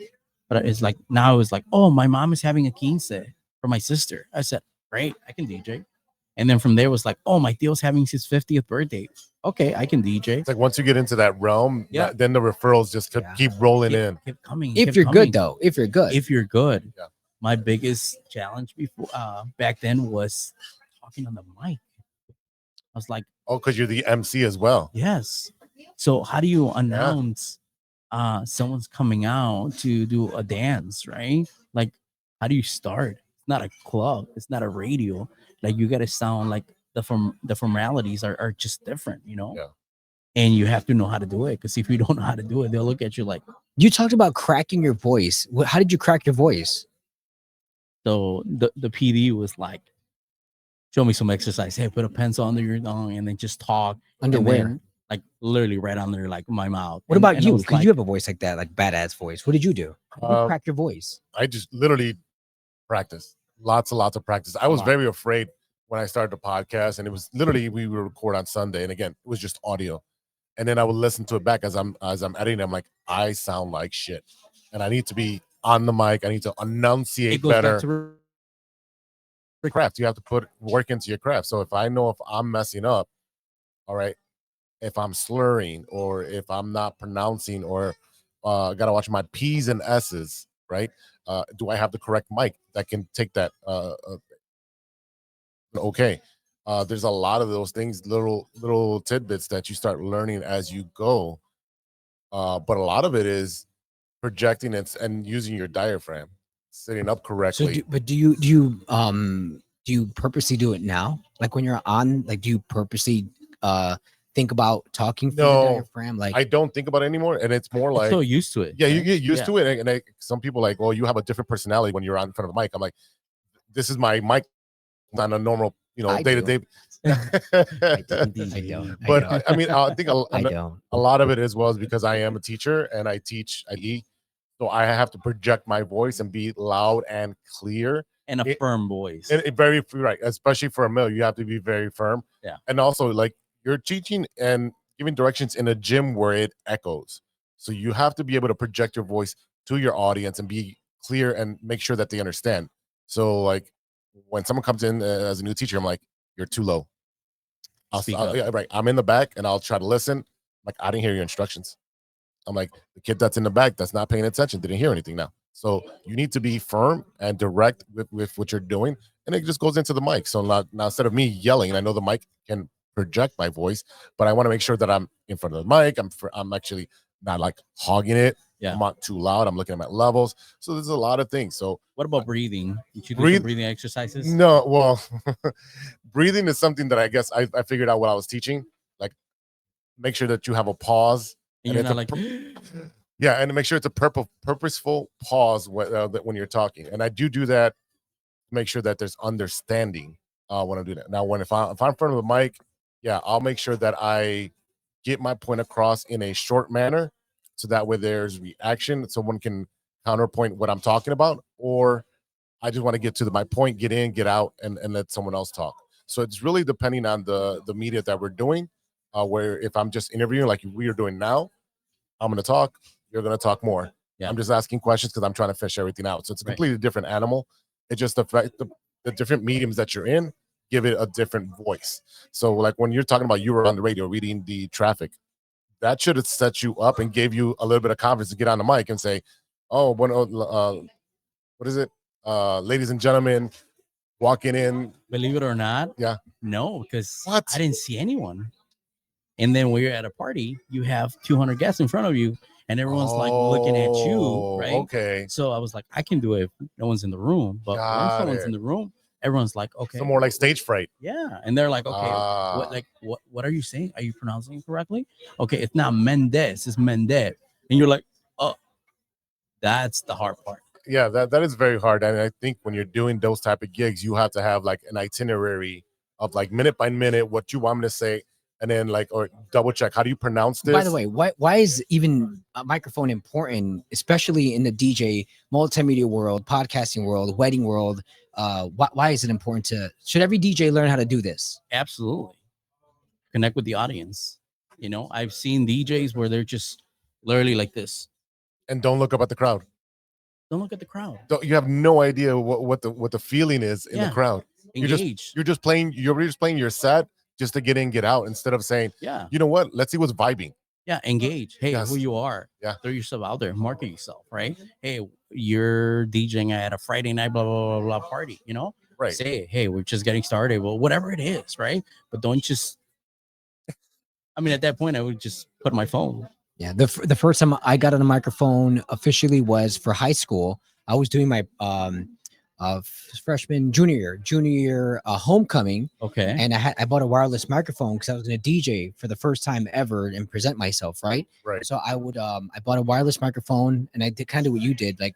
But it's like now it's like, oh, my mom is having a quince for my sister. I said, great, I can DJ. And then from there was like, oh, my tío's having his 50th birthday. Okay, I can DJ. It's like once you get into that realm, Yeah. then the referrals just keep rolling in. Keep coming. if keep you're coming. good though, if you're good, If you're good. Yeah. My biggest challenge before back then was talking on the mic. I was like, Oh, because you're the MC as well. yes. So how do you announce someone's coming out to do a dance, right? Like, how do you start? It's not a club. It's not a radio. Like, you got to sound like the formalities are just different, Yeah. And you have to know how to do it, because if you don't know how to do it, they'll look at you like. you talked about cracking your voice. How did you crack your voice? So the PD was like, show me some exercise. Hey, put a pencil under your tongue and then just talk. Under And where? then, like, literally right under like my mouth. What about and you? I was Because like, you have a voice like that, like badass voice. What did you do? How did you crack your voice? I just literally practice. Lots of practice. I was very afraid when I started the podcast, and it was literally we would record on Sunday, and again, it was just audio. And then I would listen to it back as I'm editing. I'm like, I sound like shit, and I need to be on the mic. I need to enunciate it goes better. back to The craft. You have to put work into your craft. So if I know if I'm messing up, all right, if I'm slurring or if I'm not pronouncing or gotta watch my P's and S's, right? Do I have the correct mic that can take that? Okay. There's a lot of those things, little tidbits that you start learning as you go. But a lot of it is projecting and using your diaphragm, sitting up correctly. So, do you purposely do it now? Like when you're on, like, do you purposely think about talking through the No, diaphragm? Like, I don't think about it anymore, and it's more like so used to it. yeah, you right? get used to it. And some people like, well, you have a different personality when you're on in front of the mic. I'm like, this is my mic on a normal, I day to do. day. I don't. But I mean, I think I don't. a lot of it as well is because I am a teacher and I teach IE, so I have to project my voice and be loud and clear And a firm voice. and very right, especially for a male. You have to be very firm. Yeah. And also, like, you're teaching and giving directions in a gym where it echoes, so you have to be able to project your voice to your audience and be clear and make sure that they understand. So, like, when someone comes in as a new teacher, I'm like, you're too low. Speak up. Yeah, right. I'm in the back and I'll try to listen. Like, I didn't hear your instructions. I'm like, the kid that's in the back that's not paying attention didn't hear anything now. So you need to be firm and direct with what you're doing. And it just goes into the mic. So now instead of me yelling, I know the mic can project my voice, but I want to make sure that I'm in front of the mic. I'm actually not like hogging it. Yeah. I'm not too loud. I'm looking at my levels. So there's a lot of things. So What about breathing? Did you do breathe- some breathing exercises? no, well, breathing is something that I guess I figured out what I was teaching. Like, make sure that you have a pause. And you're it's not a like, yeah, and make sure it's a purposeful pause when you're talking. And I do that. Make sure that there's understanding when I'm doing that. Now, if I'm in front of the mic, yeah, I'll make sure that I get my point across in a short manner, so that way there's reaction, someone can counterpoint what I'm talking about, or I just want to get to my point, get in, get out, and let someone else talk. So it's really depending on the media that we're doing. Where if I'm just interviewing like we are doing now, I'm going to talk, you're going to talk more. Yeah. I'm just asking questions because I'm trying to fish everything out. So it's a Right. completely different animal. It just affects the different mediums that you're in, give it a different voice. So like when you're talking about you were on the radio reading the traffic, that should have set you up and gave you a little bit of confidence to get on the mic and say, oh, what is it? Ladies and gentlemen, walking in. believe it or not, Yeah. no, because What? I didn't see anyone. And then when you're at a party, you have 200 guests in front of you, and everyone's like looking at you, right? Okay. So I was like, I can do it if no one's in the room, but when Got someone's it. in the room, everyone's like, okay, So more like stage fright. yeah, and they're like, okay, what are you saying? Are you pronouncing it correctly? Okay, it's not Mendez, it's Mendez, and you're like, oh, that's the hard part. Yeah, that is very hard. And I think when you're doing those type of gigs, you have to have like an itinerary of like minute by minute what you want me to say, and then like or double check how do you pronounce this. By the way, why is even a microphone important, especially in the DJ multimedia world, podcasting world, wedding world? Why is it important should every DJ learn how to do this? Absolutely. Connect with the audience. You know, I've seen DJs where they're just literally like this. And don't look up at the crowd. Don't look at the crowd. You have no idea what the feeling is in the crowd. Engage. You're just playing your set just to get in, get out, instead of saying, Yeah. you know what, let's see what's vibing. Yeah, engage. Hey, Yes. who you are. Yeah. Throw yourself out there, market yourself, right? Hey, you're DJing at a Friday night, blah, blah, blah, blah party, you know? Right. Say, hey, we're just getting started. Well, whatever it is, right? But don't just, I mean, at that point, I would just put my phone. Yeah, the first time I got on a microphone officially was for high school. I was doing my freshman junior year homecoming, Okay. and I bought a wireless microphone because I was going to DJ for the first time ever and present myself, right? Right. So I bought a wireless microphone, and I did kind of what you did, like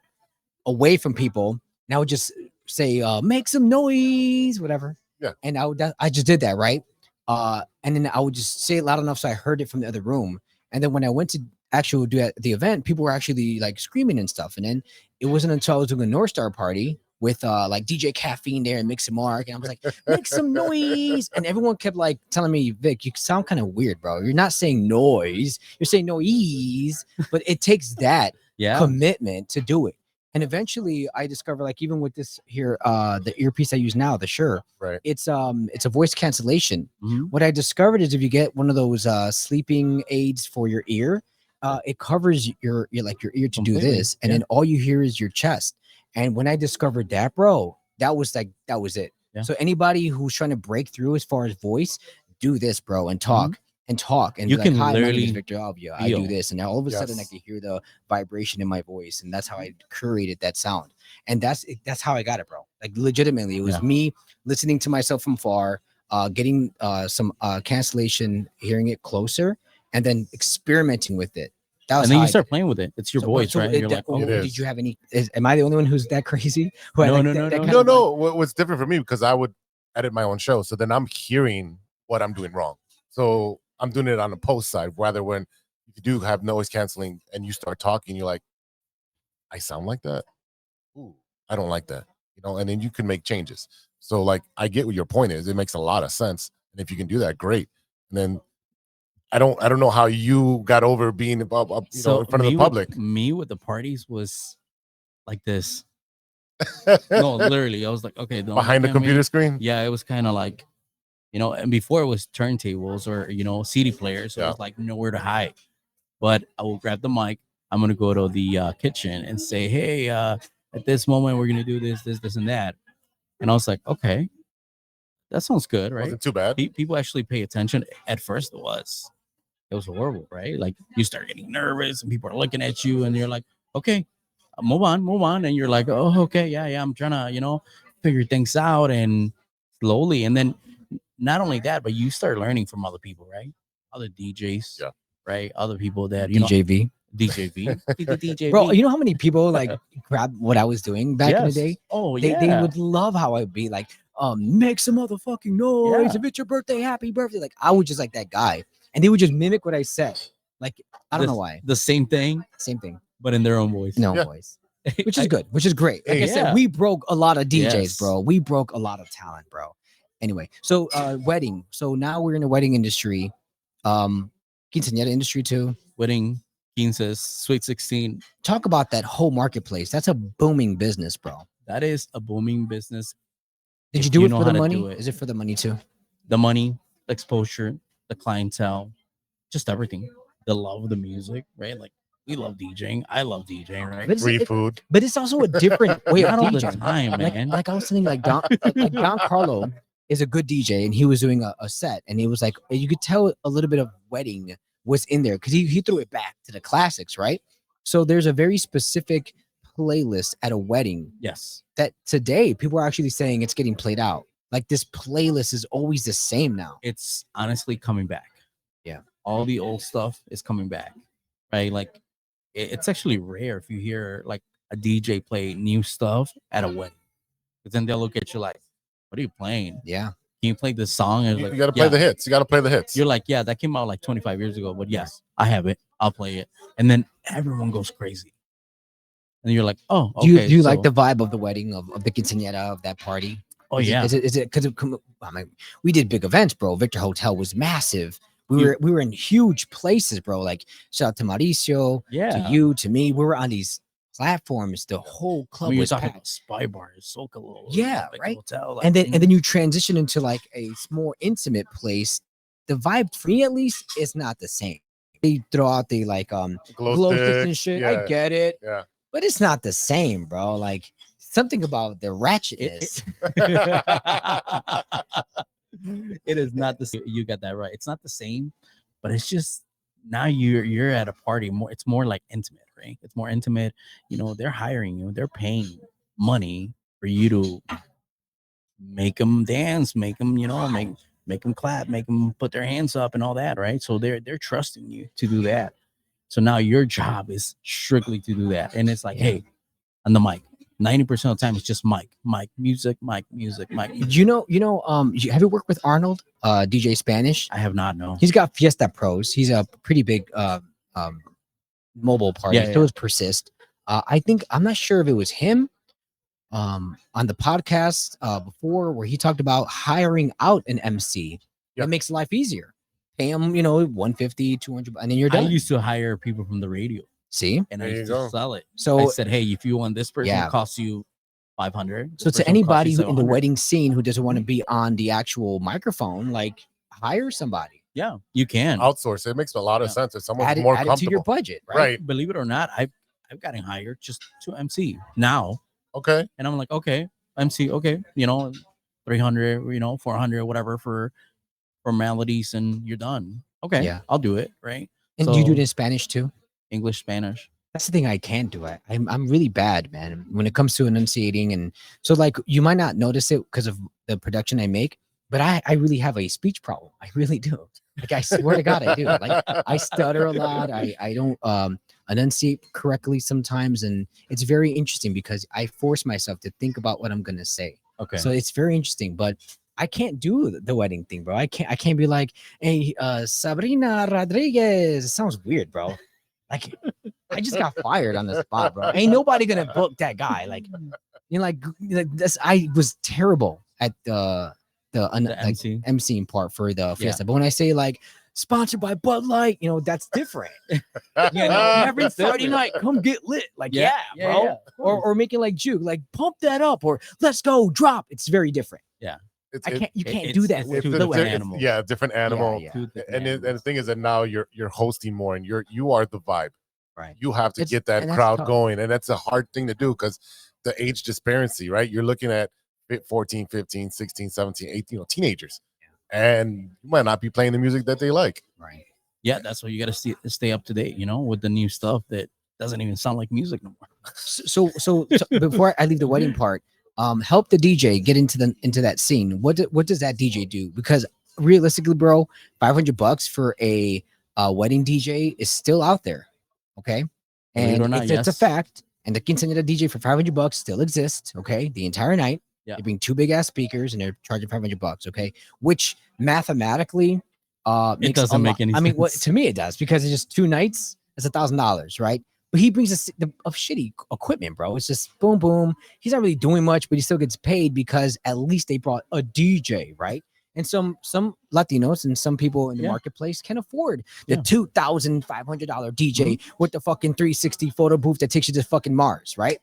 away from people, and I would just say make some noise, whatever. Yeah. And I just did that, right? And then I would just say it loud enough so I heard it from the other room. And then when I went to actually do at the event, people were actually like screaming and stuff. And then it wasn't until I was doing a North Star party with like DJ Caffeine there and Mix and Mark, and I was like, make some noise. And everyone kept like telling me, Vic, you sound kind of weird, bro. You're not saying noise, you're saying noise. But it takes that commitment to do it. And eventually I discovered, like, even with this here, the earpiece I use now, the Shure, Right. it's a voice cancellation. Mhm. What I discovered is if you get one of those sleeping aids for your ear, it covers your ear to Completely, do this, and yeah. then all you hear is your chest. And when I discovered that, bro, that was it. Yeah. So anybody who's trying to break through as far as voice, do this, bro, and talk. And talk and You be like, can hi, my name is literally Victor Alvia. I do feel. this, and now all of a sudden I Yes. can hear the vibration in my voice, and that's how I curated that sound. And that's how I got it, bro. Like legitimately, it was Yeah. me listening to myself from far, getting some cancellation, hearing it closer, and then experimenting with it. That was And then how you I start did. playing with it. It's your So- voice, so right? it- You're like, that- oh, It is. did you have any? Am I the only one who's that crazy? Who had, No, like, no, that- no, that no. kind No, of, no. What's different for me, because I would edit my own show, so then I'm hearing what I'm doing wrong. So I'm doing it on the post side. Rather, when you do have noise canceling and you start talking, you're like, I sound like that. Ooh, I don't like that. And then you can make changes. So like, I get what your point is. It makes a lot of sense, and if you can do that, great. And then I don't know how you got over being in front of the public. Me with the parties was like this. No, literally, I was like, okay, don't Behind the look at me. computer screen. Yeah, it was kind of like, and before it was turntables or CD players, so it was like nowhere to hide. But I will grab the mic. I'm gonna go to the kitchen and say, hey, at this moment we're gonna do this, and that. And I was like, okay, that sounds good, right? Wasn't too bad. People actually pay attention. At first, it was horrible, right? Like you start getting nervous, and people are looking at you, and you're like, okay, move on, and you're like, oh, okay, yeah, I'm trying to, figure things out, and slowly, and then not only that, but you start learning from other people, right? Other DJs, Yeah. right? Other people that DJV. DJV, DJV, Bro, you know how many people like grabbed what I was doing back in the Yes. day? Oh They yeah, would love how I'd be like, make some motherfucking noise. Yeah. If it's your birthday, happy birthday. Like I was just like that guy. And they would just mimic what I said. Like, I don't know why. the same thing, Same thing. but in their own voice. No Yeah. voice. Which is good, which is great. Like I said, Yeah. we broke a lot of DJs, Yes. bro. We broke a lot of talent, bro. Anyway, so wedding. So now we're in the wedding industry. Quinceañera industry too. Wedding, quinces, sweet 16. Talk about that whole marketplace. That's a booming business, bro. That is a booming business. Did If you do you it know for how the to money? do it. Is it for the money too? The money, the exposure, the clientele, just everything. The love of the music, right? Like we love DJing. I love DJing, right? But it's, Free food. but it's also a different way of Not all the DJing. time, Like, man. like I was saying, like Don Carlo is a good DJ, and he was doing a set, and he was like, you could tell a little bit of wedding was in there because he threw it back to the classics, right? So there's a very specific playlist at a wedding Yes. that today people are actually saying it's getting played out. Like this playlist is always the same now. It's honestly coming back. Yeah. All the old stuff is coming back, right? Like it's actually rare if you hear like a DJ play new stuff at a wedding. Because then they'll look at you like, what are you playing? Yeah. Can you play this song? And You, like, got to play "Yeah." the hits. You got to play the hits. You're like, yeah, that came out like 25 years ago, but yes, I have it. I'll play it. And then everyone goes crazy. And you're like, oh, okay. Do you like so- the vibe of the wedding of the quinceañera of that party? Oh, Is it- yeah. Is it because I mean, we did big events, bro. Victor Hotel was massive. We You- were in huge places, bro. Like shout out to Mauricio, Yeah. to you, to me. We were on these platforms. The whole club When you're was talking packed. about Spy Bars, Socalo, Yeah, like right? Hotel, like, And then you transition into like a more intimate place. The vibe for me at least is not the same. They throw out the like glow sticks and shit. I get it, Yeah. but it's not the same, bro. Like something about the ratchetness. it is not the same. You got that right. It's not the same, but it's just now you're at a party more. It's more like intimate, right? It's more intimate. They're hiring you. They're paying money for you to make them dance, make them, make them clap, make them put their hands up and all that, right? So they're trusting you to do that. So now your job is strictly to do that. And it's like, Yeah. hey, on the mic, 90% of the time it's just mic, music, mic, music, mic. Have you worked with Arnold, DJ Spanish? I have not known. He's got Fiesta Pros. He's a pretty big mobile party. Yeah, So is Persist. I'm not sure if it was him on the podcast before where he talked about hiring out an MC. Yeah. That makes life easier. Pay him, 150, 200, and then you're I done. used to hire people from the radio See? and I There you used go. to sell it. I So said, hey, if you want this person, Yeah. it costs you 500. so to anybody who in the wedding scene who doesn't want to be on the actual microphone, like hire somebody. Yeah, you can. Outsource. It makes a lot of Yeah. sense. If someone's Add it, more add it to your comfortable. budget, right? Right. Believe it or not, I've gotten hired just to MC now. Okay. And I'm like, okay, MC, okay, 300, 400, whatever for formalities, and you're done. Okay, Yeah. I'll do it, right? And do you do it So- in Spanish too? English, Spanish. That's the thing I can't do. I'm really bad, man, when it comes to enunciating. And so like you might not notice it because of the production I make, but I really have a speech problem. I really do. Like I swear to God, I do. Like I stutter a lot. I don't enunciate correctly sometimes, and it's very interesting because I force myself to think about what I'm gonna say. Okay. So it's very interesting, but I can't do the wedding thing, bro. I can't be like, hey, Sabrina Rodriguez. It sounds weird, bro. Like I just got fired on the spot, bro. Ain't nobody gonna book that guy. Like like this. I was terrible at the MC. emceeing part for the fiesta. But when I say like sponsored by Bud Light, that's different. Every Friday night, come get lit. Like, yeah, bro. yeah. Or making like juke, like pump that up, or let's go drop. It's very different. You can't do that it's with too the different wedding. animal. Yeah, different animal. Yeah. Two different And the animals. thing is that now you're hosting more, and you are the vibe. Right. You have to It's- get that and that's crowd tough. going, and that's a hard thing to do because the age disparity, right? You're looking at 14, 15, 16, 17, 18, teenagers. And you might not be playing the music that they like. Right. Yeah, that's why you got to stay up to date, with the new stuff that doesn't even sound like music no more. So before I leave the wedding part, help the DJ get into that scene. What does that DJ do? Because realistically, bro, $500 for a wedding DJ is still out there. Okay, Believe it and or not, it's a yes. fact. And the quinceañera DJ for $500 still exists. Okay, the entire night. Yeah. They bring two big ass speakers and they're charging $500. Okay, which mathematically, makes doesn't a make lot. any I mean, what sense. to me it does, because it's just 2 nights. It's $1,000, right? But he brings us of shitty equipment, bro. It's just boom, boom. He's not really doing much, but he still gets paid because at least they brought a DJ, right? And some Latinos and some people in the Yeah. marketplace can afford the Yeah. $2,500 DJ with the fucking 360 photo booth that takes you to fucking Mars, right?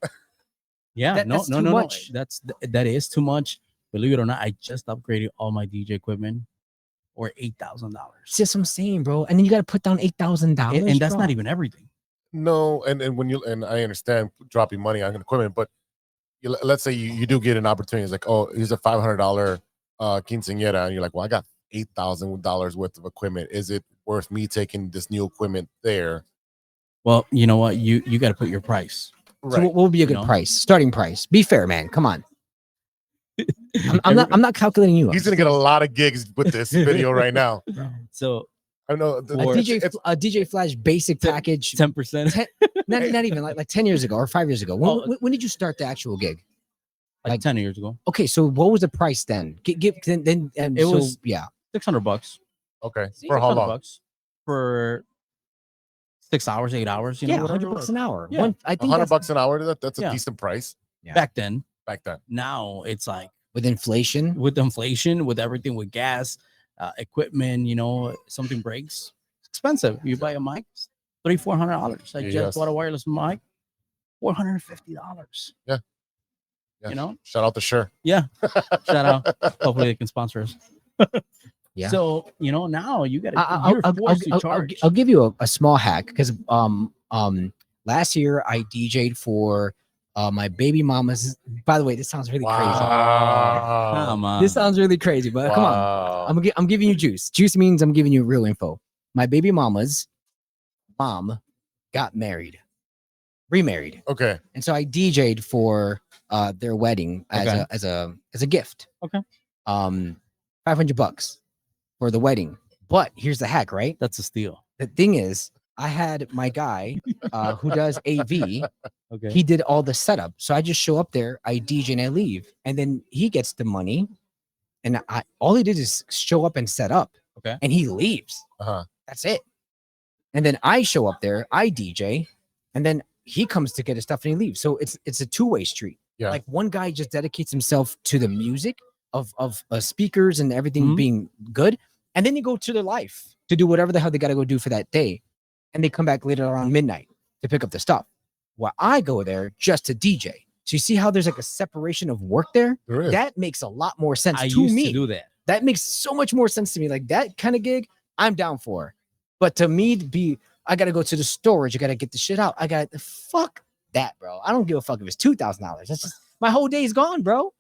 Yeah, That's no, too no. much. That is too much. Believe it or not, I just upgraded all my DJ equipment or $8,000. It's just what I'm saying, bro. And then you got to put down $8,000, And that's bro. not even everything. No, and when you, and I understand dropping money on equipment, but let's say you do get an opportunity. It's like, oh, here's a $500 quinceañera, and you're like, well, I got $8,000 worth of equipment. Is it worth me taking this new equipment there? Well, you know what? You got to put your price. So what would be a good know? price? Starting price. Be fair, man. Come on. I'm not calculating you. He's gonna get a lot of gigs with this video right now. So I know a DJ Flash basic package. 10%. Not even like 10 years ago or 5 years ago. When did you start the actual gig? Like 10 years ago. Okay, so what was the price then? Then It was $600. Okay, See, for how $600 long? For 6 hours, 8 hours. Yeah, whatever it $100 was. an hour. Yeah. I think $100 an hour. That's a Yeah. decent price Yeah. Back then. back then. Now it's like with inflation. with inflation, with everything, with gas, equipment, something breaks. It's expensive. You buy a mic, $300-$400. I Yes. just bought a wireless mic, $450. Yeah. Shout out to Sure. Yeah. Shout out. Hopefully they can sponsor us. Yeah. So now you got to. You're forced to charge. I'll give you a small hack, because last year I DJ'd for my baby mama's. By the way, this sounds really crazy. Come on. This sounds really crazy, but come on. I'm giving you juice. Juice means I'm giving you real info. My baby mama's mom got remarried. Okay. And so I DJ'd for their wedding as a gift. Okay. $500 for the wedding. But here's the hack, right? That's a steal. The thing is, I had my guy who does AV. Okay. He did all the setup. So I just show up there, I DJ and I leave. And then he gets the money. And all he did is show up and set up. Okay. And he leaves. Uh-huh. That's it. And then I show up there, I DJ, and then he comes to get his stuff and he leaves. So it's a two-way street. Yeah. Like one guy just dedicates himself to the music of speakers and everything being good. And then they go to their life to do whatever the hell they got to go do for that day. And they come back later around midnight to pick up the stuff. Well, I go there just to DJ. So you see how there's like a separation of work there? There is. That makes a lot more sense I to used me. to do that. That makes so much more sense to me. Like that kind of gig, I'm down for. But to me, I got to go to the storage. I got to get the shit out. Fuck that, bro. I don't give a fuck if it's $2,000. That's just, my whole day's gone, bro.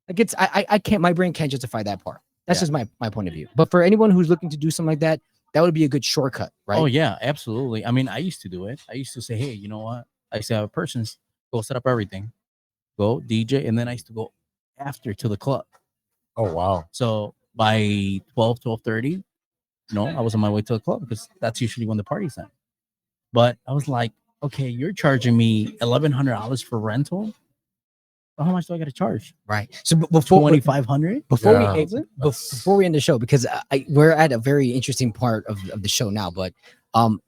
Like I can't, my brain can't justify that part. That's just my point of view. But for anyone who's looking to do something like that, that would be a good shortcut, right? Oh yeah, absolutely. I mean, I used to do it. I used to say, hey, you know what? I used to have a person go set up everything, go DJ, and then I used to go after to the club. Oh wow. So by 12:30, I was on my way to the club because that's usually when the party's at. But I was like, okay, you're charging me $1,100 for rental. Well, how much do I got to charge? Right. So before $2,500. before we end the show, because we're at a very interesting part of the show now, but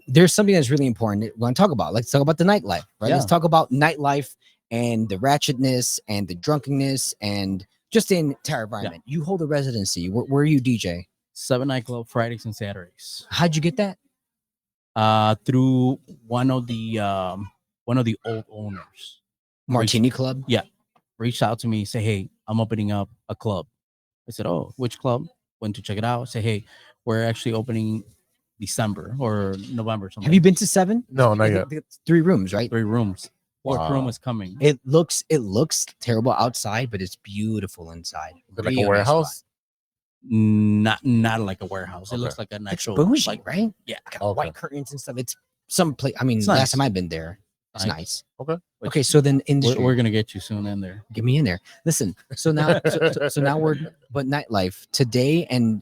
there's something that's really important we want to talk about. Let's talk about the nightlife, right? Yeah. Let's talk about nightlife and the ratchetness and the drunkenness and just the entire environment. You hold a residency. Where are you DJ? 7 nightclub Fridays and Saturdays. How'd you get that? Through one of the old owners. Martini Club? Yeah. Reached out to me, say, hey, I'm opening up a club. I said, oh, which club? Went to check it out. Say, hey, we're actually opening December or November. Something. Have you been to 7? No, not yet. 3 rooms, right? 3 rooms. Or Wow. Chrome is coming. It looks terrible outside, but it's beautiful inside. Is it like a Real nice warehouse? spot. Not like a warehouse. It Okay. looks like an It's actual bougie, like right? yeah. Got Okay. white curtains and stuff. It's some place. I mean, It's last nice. time I've been there, it's Nice. nice. Okay. Which Okay, so then industry. we're gonna get you soon in there. Get me in there. Listen, so now, so now but nightlife today and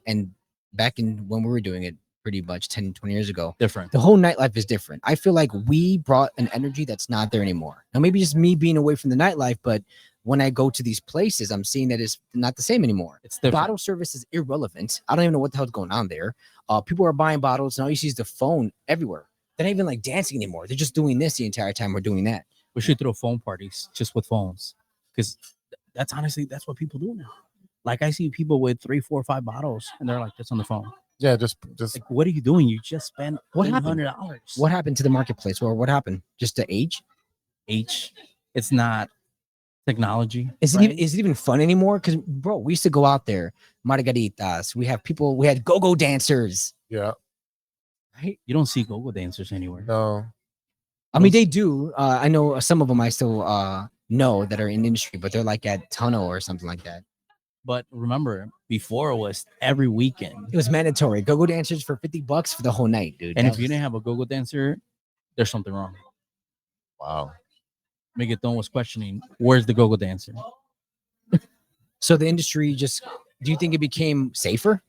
back in when we were doing it pretty much 10, 20 years ago, Different. the whole nightlife is different. I feel like we brought an energy that's not there anymore. Now, maybe just me being away from the nightlife, but when I go to these places, I'm seeing that it's not the same anymore. It's different. Bottle service is irrelevant. I don't even know what the hell's going on there. People are buying bottles, and all you see is the phone everywhere. They're not even like dancing anymore. They're just doing this the entire time we're doing that. We should throw phone parties just with phones, because that's honestly that's what people do now. Like I see people with 3, 4, 5 bottles, and they're like just on the phone. Yeah, just Like, what are you doing? You just spent What happened? $800. What happened to the marketplace? Or what happened? Just the age? It's not technology. Is it right? even, is it even fun anymore? Because bro, we used to go out there, margaritas. We had go-go dancers, yeah. right? You don't see go-go dancers anywhere. No. I mean, they do. I know some of them I still know that are in industry, but they're like at Tunnel or something like that. But remember, before it was every weekend. It was mandatory. Go-go dancers for $50 for the whole night, dude. And That if you was- didn't have a go-go dancer, there's something wrong. Wow. Megaton was questioning, where's the go-go dancer? so the industry just, do you think it became safer?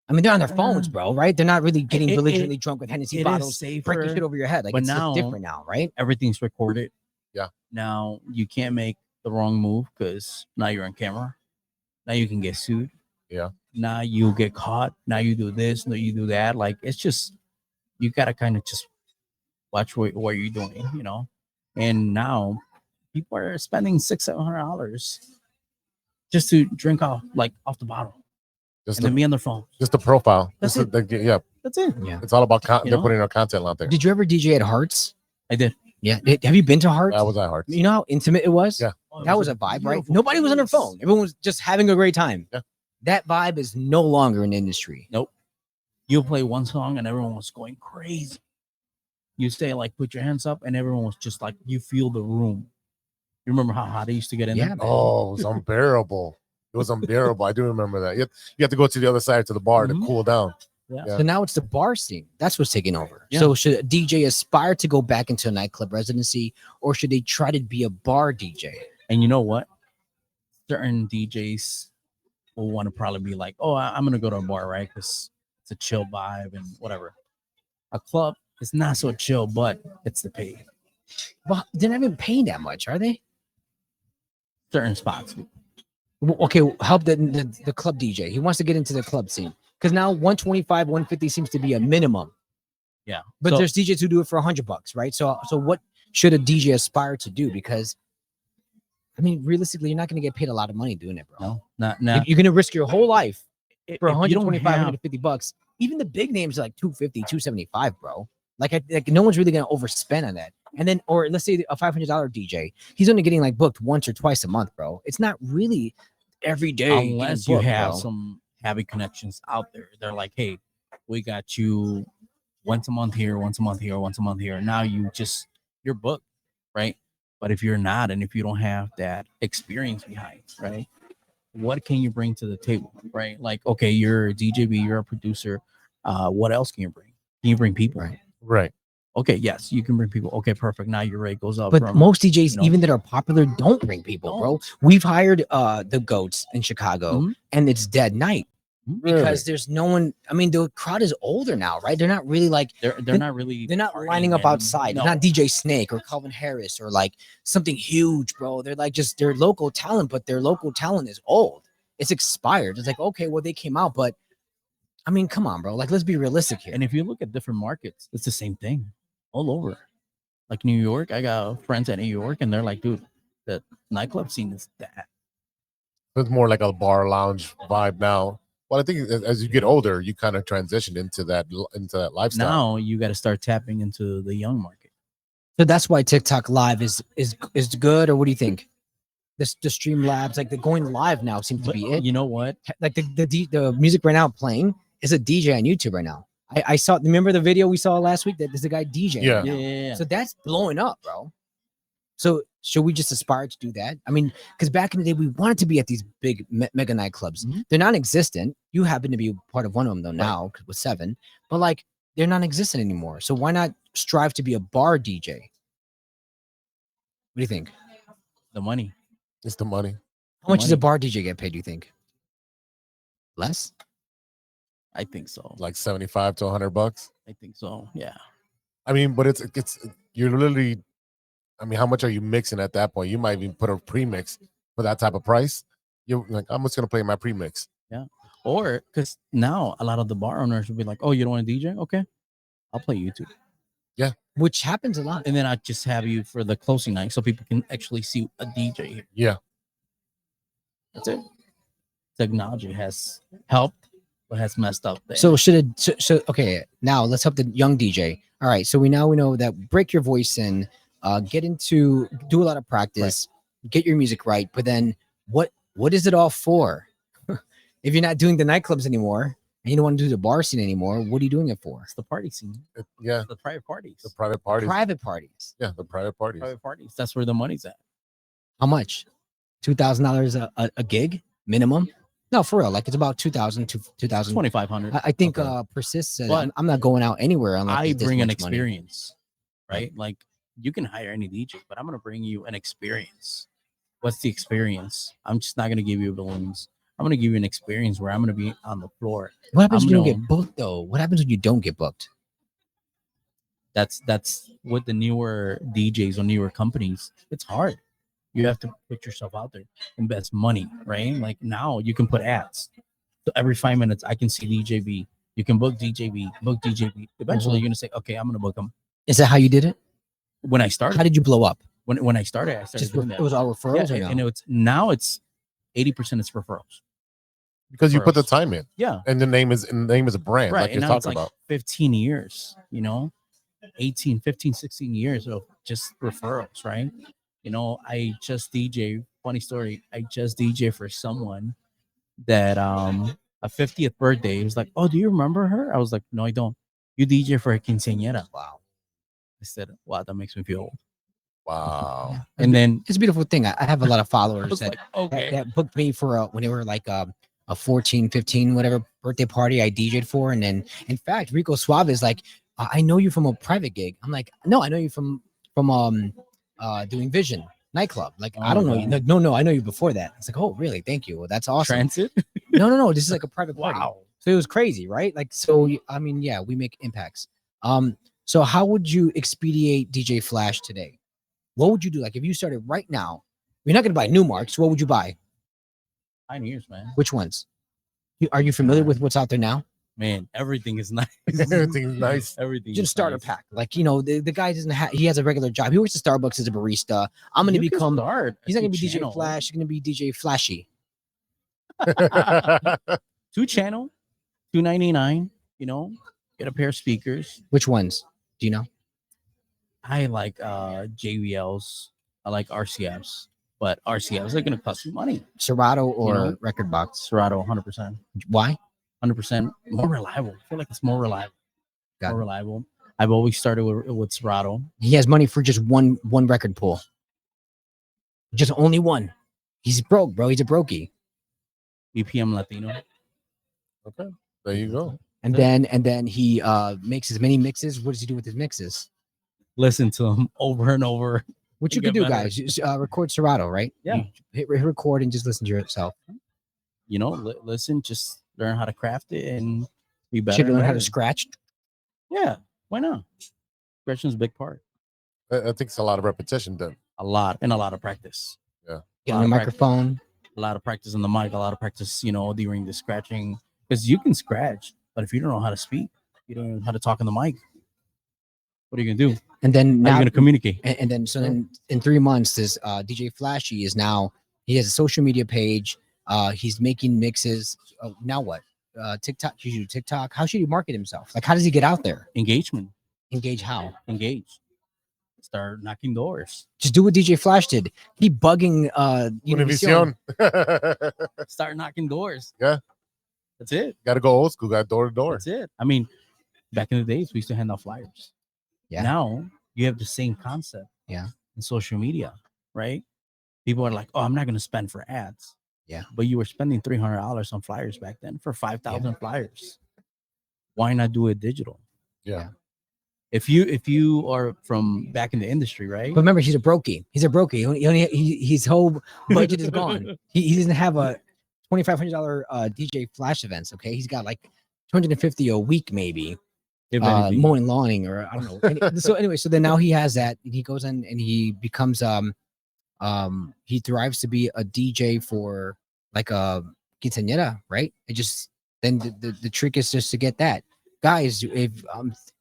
I mean, they're on their phones, bro, right? They're not really getting It- belligerently drunk with Hennessy it is bottles, safer, breaking shit over your head. Like, but it's now- different now, right? Everything's recorded. Yeah. Now you can't make the wrong move because now you're on camera. Now you can get sued. Yeah. Now you get caught. Now you do this. Now you do that. Like, it's just, you got to kind of just watch what you're doing, you know? And now people are spending $600-700 just to drink off the bottle Just and then be on their phone. just the profile. That's Just yeah. That's it. Yeah. It's all about You they're know? putting our content out there. Did you ever DJ at Hearts? I did. Yeah. Have you been to Hearts? That was at Hearts. You know how intimate it was? Yeah. That was a vibe, right? beautiful Nobody was on their place. phone. Everyone was just having a great time. Yeah. That vibe is no longer in the industry. You play one song and everyone was going crazy. You say like, put your hands up, and everyone was just like, you feel the room. You remember how hot it used to get in Yeah, there? man. Oh, it was unbearable. It was unbearable. I do remember that. You have to go to the other side to the bar Mhm. to cool down. Yeah. So now it's the bar scene. That's what's taking over. Yeah. So should a DJ aspire to go back into a nightclub residency, or should they try to be a bar DJ? And you know what? Certain DJs will want to probably be like, oh, I'm going to go to a bar, right? Because it's a chill vibe and whatever. A club is not so chill, but it's the pay. Well, they're not even paying that much, are they? Certain spots. Okay, help the club DJ. He wants to get into the club scene because now 125, 150 seems to be a minimum. Yeah. But So- there's DJs who do it for $100, right? So what should a DJ aspire to do? Because I mean, realistically, you're not going to get paid a lot of money doing it, bro. No, not You're going to risk your whole life for if you don't 125, have- 150 bucks. Even the big names are like 250, 275, bro. Like no one's really going to overspend on that. And then, or let's say a $500 DJ, he's only getting like booked once or twice a month, bro. It's not really every day. getting unless you booked, have bro. some heavy connections out there. They're like, hey, we got you once a month here, once a month here, once a month here. Now you're booked, right? But if you're not, and if you don't have that experience behind, right? What can you bring to the table, right? Like, okay, you're a DJV, you're a producer. What else can you bring? Can you bring people? Right. Right. Okay, yes, you can bring people. Okay, perfect. Now your rate goes up. But from, most DJs, you know, even that are popular, don't bring people, bro. don't. We've hired the goats in Chicago, Mhm. and it's dead night Really? because there's no one. I mean, the crowd is older now, right? They're not really like they're not really they're not partying lining up and- outside. No. They're not DJ Snake or Calvin Harris or like something huge, bro. They're like just their local talent, but their local talent is old. It's expired. It's like, okay, well, they came out, but I mean, come on, bro. Like, let's be realistic here. And if you look at different markets, it's the same thing all over. Like New York, I got friends at New York, and they're like, dude, the nightclub scene is that. It's more like a bar lounge vibe now. Well, I think as you get older, you kind of transition into that lifestyle. Now you got to start tapping into the young market. So that's why TikTok Live is good, or what do you think? The stream labs, like the going live now seems to But be it. you know what? Like the music right now playing is a DJ on YouTube right now. I saw. Remember the video we saw last week? That there's a guy DJ. Yeah. Yeah. So that's blowing up, bro. So should we just aspire to do that? I mean, because back in the day, we wanted to be at these big mega nightclubs. Mhm. They're non-existent. You happen to be part of one of them though now, 'cause with 7. But like, they're non-existent anymore. So why not strive to be a bar DJ? What do you think? The money. It's the money. How much does a Money. bar DJ get paid? Do you think? Less? I think so. Like 75 to 100 bucks. I think so. Yeah. I mean, but it's you're literally. I mean, how much are you mixing at that point? You might even put a pre-mix for that type of price. You're like, I'm just gonna play my pre-mix. Or because now a lot of the bar owners will be like, "Oh, you don't want to DJ? Okay, I'll play YouTube." Which happens a lot. And then I just have you for the closing night so people can actually see a DJ here. Yeah. That's it. Technology has helped, but has messed up there. So should it? So okay. Now let's help the young DJ. All right. So we know that break your voice in, get into, do a lot of practice, get your music right. But then what is it all for? If you're not doing the nightclubs anymore and you don't want to do the bar scene anymore, what are you doing it for? it's the party scene, Yeah. the private parties. The private parties. Private parties. Yeah, the private parties. Private parties. That's where the money's at. How much? $2,000 a gig minimum? No, for real. Like it's about 2,000 to 2,000. 2,500. I think Okay. Persist said But I'm not going out anywhere unless I it's this bring an much money." experience, right? Like you can hire any DJ, but I'm gonna bring you an experience. What's the experience? I'm just not gonna give you balloons. I'm gonna give you an experience where I'm gonna be on the floor. What happens I'm when you don't gonna- get booked though? What happens when you don't get booked? That's what the newer DJs or newer companies. It's hard. You have to put yourself out there, invest money, right? Like now you can put ads. So every 5 minutes I can see DJV. You can book DJV, book DJV. Eventually you're gonna say, okay, I'm gonna book them. Is that how you did it? When I How started, did you blow up? when I started, I started Just doing it that. was all referrals Yeah, or no? and it's 80% is referrals. Because you put the Referrals. time in, Yeah, and the name is a brand, right. like And you're now it's talking like about. 15 years, 15, 16 years of just referrals, right? I just DJ. Funny story. I just DJ for someone that a 50th birthday. He was like, "Oh, do you remember her?" I was like, "No, I don't." You DJ for a quinceañera. Wow. I said, "Wow, that makes me feel old." Wow. And then It's a beautiful thing. I have a lot of I followers was that, like, "Okay." that booked me for when they were like a 14, 15, whatever birthday party I DJ'd for. And then in fact, Rico Suave is like, I know you from a private gig. I'm like, no, I know you from doing Vision nightclub. Like, I Oh don't my know you. God. No, I know you before that. It's like, oh, really? Thank you. Well, that's awesome. Transit. No. This is like a private party. Wow. So it was crazy, right? Like, so I mean, yeah, we make impacts. So how would you expedite DJ Flash today? What would you do? Like, if you started right now, you're not gonna buy new marks. What would you buy? Pioneers, man. Which ones? Are you familiar with what's out there now? Man, everything is nice. Everything's nice. Everything. Just is starter nice. pack. Like, the guy doesn't have. He has a regular job. He works at Starbucks as a barista. I'm gonna You can become. start He's a not gonna be DJ two-channel. Flash. He's gonna be DJ Flashy. 2-channel, $2.99. Get a pair of speakers. Which ones? Do you know? I like JBLs. I like RCFs, but RCFs are gonna cost you money. Serato or know? Record Box? Serato, 100%, Why? 100% more reliable. I feel like it's more reliable. Got More it. reliable. I've always started with Serato. He has money for just one record pool. Just only one. He's broke, bro. He's a brokey. BPM Latino. Okay, there you go. And then he makes as many mixes. What does he do with his mixes? Listen to them over and over. What You you could get do, better. guys, just, record Serato, right? Yeah. You hit record and just listen to yourself. Listen, just learn how to craft it and be better. Should and learn how to better. scratch. Yeah, why not? Scratching's a big part. I think it's a lot of repetition then. A lot of practice. Get Lot on the of practice. microphone. A lot of practice on the mic. A lot of practice, during the scratching. Because you can scratch, but if you don't know how to speak, you don't know how to talk on the mic. What are you gonna do? And then How are now, you gonna communicate? and then so then in 3 months, this DJ Flashy is now, he has a social media page. He's making mixes. Now what? TikTok. Should you do TikTok? How should he market himself? Like, how does he get out there? Engagement. Engage how? Engage. Start knocking doors. Just do what DJ Flash did. He bugging Univision. Univision. Start knocking doors. Yeah. That's it. Got to go old school. Got door to door. That's it. I mean, Back in the days, we used to hand out flyers. Yeah. Now you have the same concept. Yeah. In social media, right? People are like, "Oh, I'm not going to spend for ads." Yeah. But you were spending $300 on flyers back then for 5,000 Yeah. flyers. Why not do it digital? Yeah. If you are from back in the industry, right? But remember, he's a brokey. He's a brokey. His whole budget is gone. He doesn't have a $2,500 DJ flash events. Okay, he's got like 250 a week maybe. If anything. Mowing lawning or I don't know. So anyway, so then now he has that, and he goes in and he becomes he thrives to be a DJ for like a quinceañera, right? It just then the trick is just to get that. Guys, if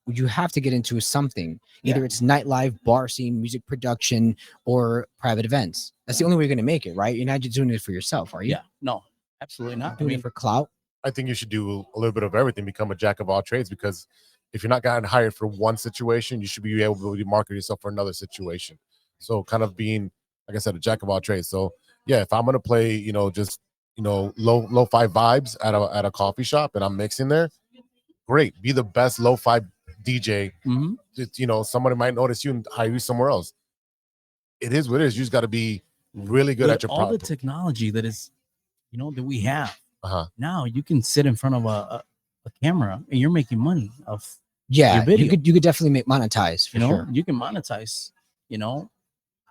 you have to get into something, either it's nightlife, bar scene, music production, or private events. That's the only way you're gonna make it, right? You're not just doing it for yourself, are you? Yeah, no, absolutely not. Doing it for clout. I think you should do a little bit of everything, become a jack of all trades, because if you're not getting hired for one situation, you should be able to market yourself for another situation. So kind of being, like I said, a jack of all trades. So yeah, if I'm gonna play, just lo-fi vibes at a coffee shop and I'm mixing there, great. Be the best lo-fi DJ. Mm-hmm. Somebody might notice you and hire you somewhere else. It is what it is. You just got to be really good at your all product. the technology that is, that we have. Uh-huh. Now you can sit in front of a camera and you're making money of Yeah, your you video. could definitely monetize for sure. You can monetize. I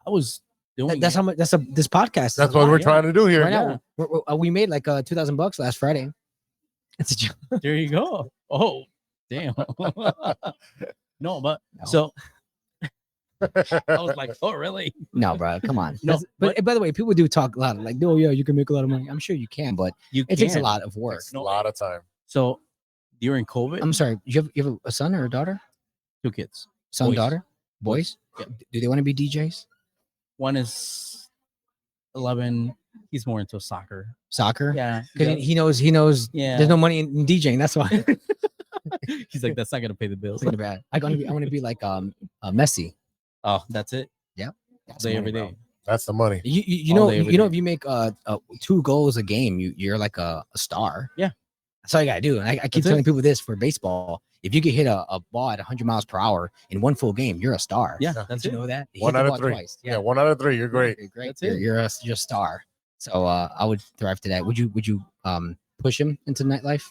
was doing That's how much. This podcast. That's what we're trying to do here. Right now, we made like $2,000 last Friday. It's a joke. There you go. Oh, damn. So I was like, oh, really? No, bro, come on. No, but by the way, people do talk a lot like, oh yeah, you can make a lot of money. I'm sure you can, but it takes a lot of work. It's a lot of time. So during COVID, I'm sorry. You have a son or a daughter? 2 kids. Son, Boys. daughter, boys. Yeah. Do they want to be DJs? One is 11. He's more into soccer. Soccer? Yeah. Because he knows. Yeah. There's no money in DJing. That's why. He's like, that's not gonna pay the bills. Thinking bad. I want to be like Messi. Oh, that's it. Yep. All day, every day. That's the money. You know if you make 2 goals a game, you're like a star. Yeah. That's all you gotta do. And I keep telling people this for baseball. If you can hit a ball at 100 miles per hour in one full game, you're a star. Yeah, Did you know that? You 1 hit the out of ball 3. twice. Yeah, 1 out of 3. You're great. You're great. That's it. You're a star. So I would thrive to that. Would you push him into nightlife?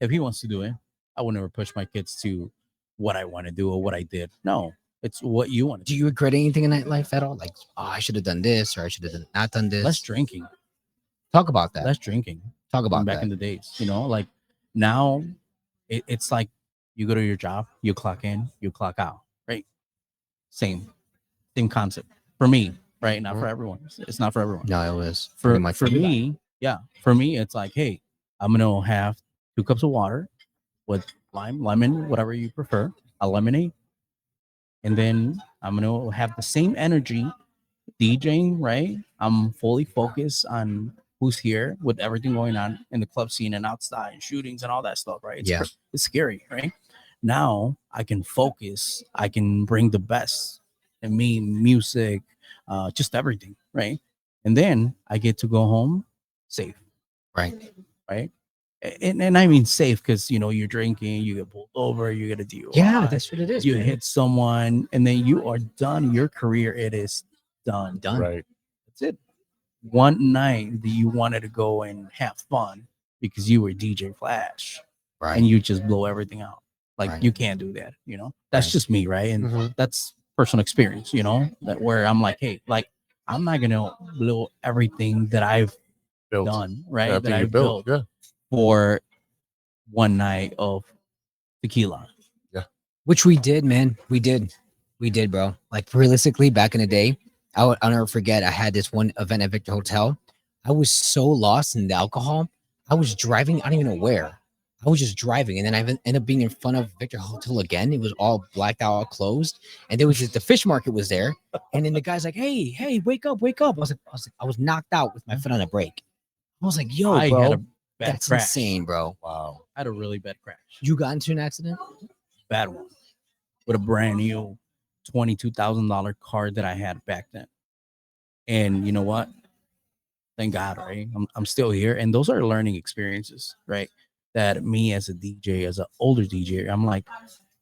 If he wants to do it, I would never push my kids to what I want to do or what I did. No, it's what you want to do. Do you regret anything in nightlife at all? Like, oh, I should have done this, or I should have not done this. Less drinking. Talk about that. Less drinking. Talk about back that. in the days. Like now, it's like you go to your job, you clock in, you clock out, right? Same concept for me, right? Not for everyone. It's not for everyone. No, it was For me, yeah. For me, it's like, hey, I'm gonna have 2 cups of water with lime, lemon, whatever you prefer, a lemonade, and then I'm gonna have the same energy DJing, right? I'm fully focused on who's here with everything going on in the club scene and outside and shootings and all that stuff, right? It's scary, right? Now I can focus, I can bring the best in me, music, just everything, right? And then I get to go home safe, right? And I mean safe because you're drinking, you get pulled over, you get a DUI. Yeah, that's what it is. You hit someone, and then you are done. Your career, it is done. Right. That's it. One night that you wanted to go and have fun because you were DJ Flash, right? And you just blow everything out. Like you can't do that. That's just me, right? And that's personal experience. That where I'm like, hey, like I'm not gonna blow everything that I've done, right? Yeah, that I've built. Yeah. For one night of tequila. Yeah. Which we did, man. We did, bro. Like realistically, back in the day, I'll never forget. I had this one event at Victor Hotel. I was so lost in the alcohol. I was driving. I don't even know where. I was just driving, and then I ended up being in front of Victor Hotel again. It was all blacked out, all closed, and there was just the fish market was there. And then the guy's like, "Hey, wake up!" I was knocked out with my foot on a brake. I was like, "Yo, bro." I had a bad That's crash. insane, bro. Wow. I had a really bad crash. You got into an accident? Bad one. With a brand new $22,000 car that I had back then. And you know what? Thank God, right? I'm still here. And those are learning experiences, right? that me as a DJ, as an older DJ, I'm like,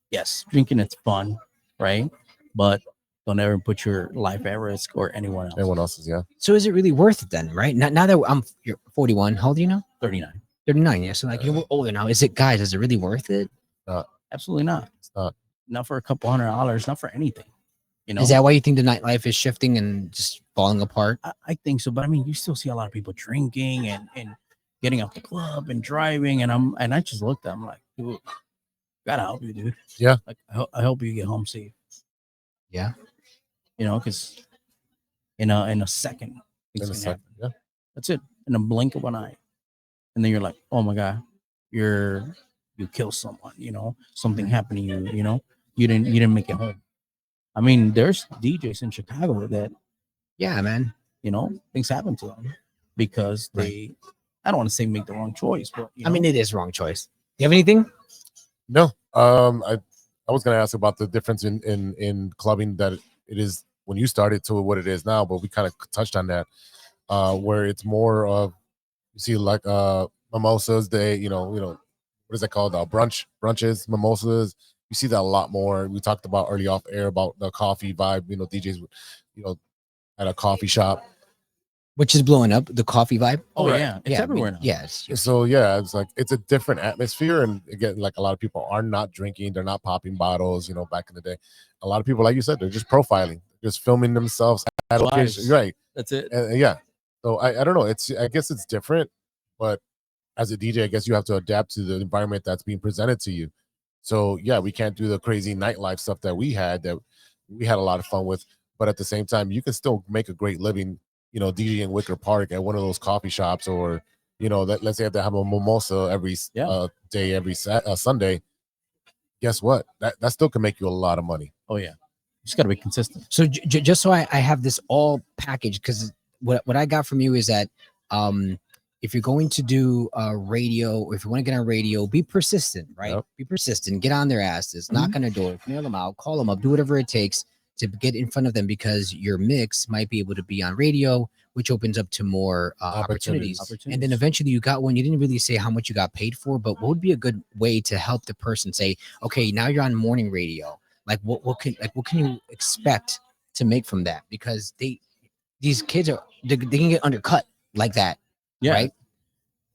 yes, drinking it's fun, right? But don't ever put your life at risk or anyone else. Everyone else's, yeah. So is it really worth it then, right? Now that you're 41, how old are you now? 39. 39, yeah. So like you're older now. Is it really worth it? Absolutely not. It's not. Not for a couple $100, not for anything. You know, Is that why you think the nightlife is shifting and just falling apart? I think so, but I mean, you still see a lot of people drinking and getting out the club and driving, and I just looked at them like, dude, gotta help you, dude. Yeah. Like I hope you get home safe. Yeah. You know, because in a second, things can happen. Yeah. That's it. In a blink of an eye, and then you're like, oh my god, you kill someone. You know, something happened to you. You know, you didn't make it home. I mean, there's DJs in Chicago that, Yeah, man. you know, things happen to them because they, I don't want to say make the wrong choice, but I mean, it is wrong choice. Do you have anything? No. I was gonna ask about the difference in clubbing that it is when you started to what it is now, but we kind of touched on that. Where it's more of, you see, like mimosas, you know, what is that called? Brunches, mimosas. You see that a lot more. We talked about early off air about the coffee vibe, you know, DJs, you know, at a coffee shop. Which is blowing up, the coffee vibe. Oh Right. yeah, it's everywhere now. Yes. So yeah, it's like it's a different atmosphere, and again, like a lot of people are not drinking, they're not popping bottles. You know, back in the day, a lot of people, like you said, they're just profiling, just filming themselves at occasion. Right. That's it. And yeah. So I don't know. I guess it's different, but as a DJ, I guess you have to adapt to the environment that's being presented to you. So yeah, we can't do the crazy nightlife stuff that we had a lot of fun with, but at the same time, you can still make a great living, you know, DJ in Wicker Park at one of those coffee shops, or, you know, let's say they have a mimosa every day, every Sunday. Guess what? That still can make you a lot of money. Oh yeah, just got to be consistent. So just so I have this all packaged, because what I got from you is that if you're going to do radio, or if you want to get on radio, be persistent, right? Yep. Be persistent, get on their asses, knock on their door, nail them out, call them up, do whatever it takes to get in front of them, because your mix might be able to be on radio, which opens up to more opportunities. And then eventually you got one. You didn't really say how much you got paid for, but what would be a good way to help the person say, okay, now you're on morning radio. Like what can you expect to make from that? Because these kids they can get undercut like that. Yeah. Right.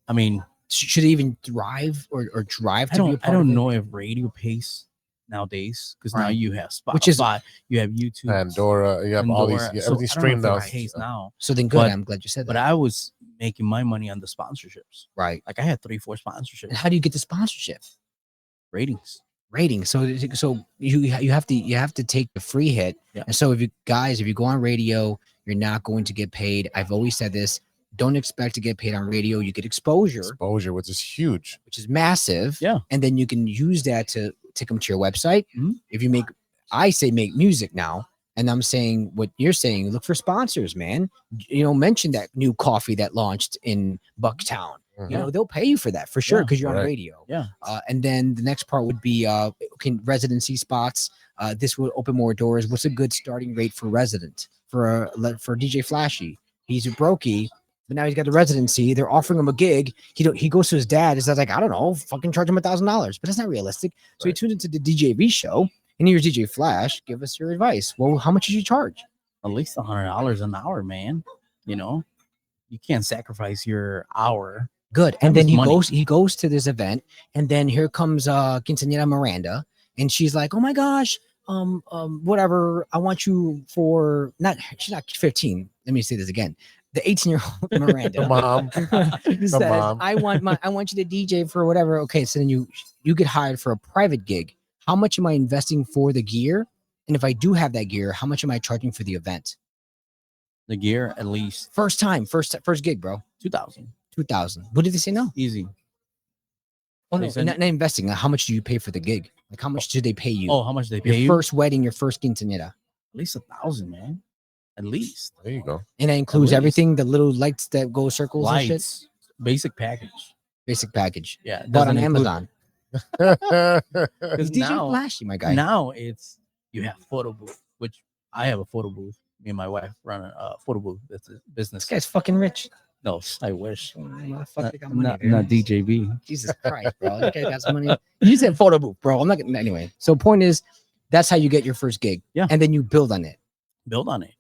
I mean, should they even thrive or drive to be a part I don't of it? know if radio pays nowadays, because now Right. you have Spotify, Which is- you have YouTube, Pandora, you have all these, Pandora. So everything's I don't streamed know now. if it pays now. So then good. But- I'm glad you said that. But I was making my money on the sponsorships. right. Like I had 3-4 sponsorships, And how do you get the sponsorship? ratings. Rating. So you have to take the free hit. Yeah. And so if you go on radio, you're not going to get paid. I've always said this. Don't expect to get paid on radio. You get exposure, Which is huge. which is massive. Yeah. And then you can use that to come to your website. Mhm. If you I say make music now, and I'm saying what you're saying, look for sponsors, man. You know, mention that new coffee that launched in Bucktown. Mhm. You know, they'll pay you for that for sure, Yeah, because you're on right. radio. Yeah. And then the next part would be residency spots. This would open more doors. What's a good starting rate for resident for DJ Flashy? He's a brokey, but now he's got the residency. They're offering him a gig. He goes to his dad. He's like, I don't know, fucking charge him $1,000, but that's not realistic. So he tuned into the DJV show, and here's DJ Flash. Give us your advice. Well, how much did you charge? At least $100 an hour, man. You know, you can't sacrifice your hour. Good. And That then was money. he goes to this event, and then here comes Quinceañera Miranda, and she's like, oh my gosh, whatever. I want you for she's not 15. Let me say this again. The 18-year-old Miranda. The mom. says, mom. I want you to DJ for whatever. Okay, so then you get hired for a private gig. How much am I investing for the gear? And if I do have that gear, how much am I charging for the event? The gear, at least First gig, bro. 2,000. 2,000. What did they say? No. Easy. Oh, They no, said- not investing. How much do you pay for the gig? Like, how much do they pay you? Oh, how much they your pay you? first wedding, your first quinceañera. At least 1,000, man. At least. There you go. And that includes least. everything, the little lights that go circles and shit. Lights, basic package. Basic package. Yeah, it Bought on doesn't include- Amazon. Because He's DJ now, Flashy, my guy. now you have photo booth, which I have a photo booth. Me and my wife run a photo booth. That's a business. This guy's fucking rich. No, I wish. Motherfucker got money, Not, dude. not DJV. Jesus Christ, bro. You guys got some money. You said photo booth, bro. I'm not getting anyway. So point is, that's how you get your first gig. Yeah. And then you build on it. Build on it.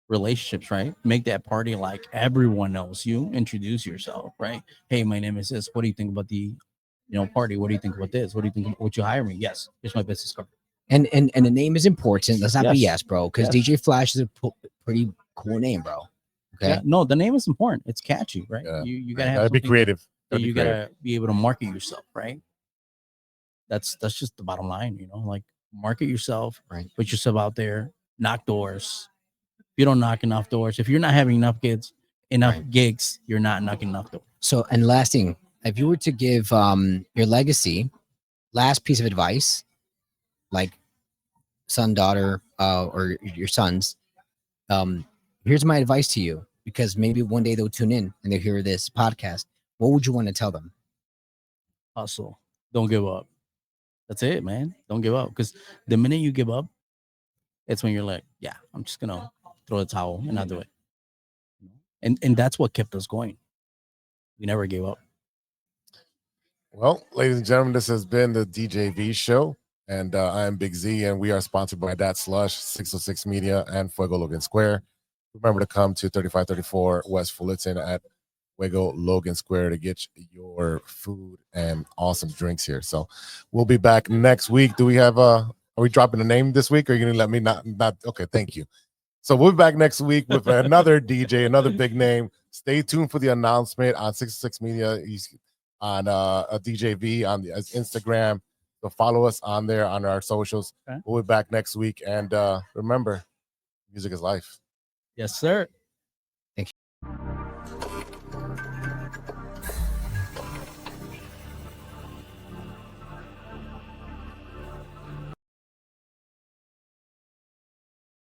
Relationships, right? Make that party like everyone knows you. Introduce yourself, right? Hey, my name is this. What do you think about the party? What do you think about this? What do you think? Would you hire me? Yes. Here's my business card. And the name is important. Let's not be Yes. yes, bro. Because Yes. DJ Flash is a pretty cool name, bro. Okay. Yeah, no, the name is important. It's catchy, right? Yeah. You gotta have Gotta be something- creative. you gotta be able to market yourself, right? That's just the bottom line, like market yourself, Right. put yourself out there, knock doors. If you don't knock enough doors, if you're not having enough Right. gigs, you're not knocking enough doors. So, and last thing, if you were to give your legacy, last piece of advice, like son, daughter, or your sons, here's my advice to you, because maybe one day they'll tune in and they'll hear this podcast. What would you want to tell them? Hustle. Don't give up. That's it, man. Don't give up. Because the minute you give up, it's when you're like, yeah, I'm just gonna throw the towel and not do it. And that's what kept us going. We never gave up. Well, ladies and gentlemen, this has been the DJV Show, and I am Big Z, and we are sponsored by Dat Slush, 606 Media, and Fuego Logan Square. Remember to come to 3534 West Fullerton at Fuego Logan Square to get your food and awesome drinks here. So we'll be back next week. Do we have are we dropping a name this week, or are you gonna let me not? Okay, thank you. So we'll be back next week with another DJ, another big name. Stay tuned for the announcement on 606 Media, on DJV on the Instagram. So follow us on there on our socials. Okay. We'll be back next week, and remember, music is life. Yes, sir.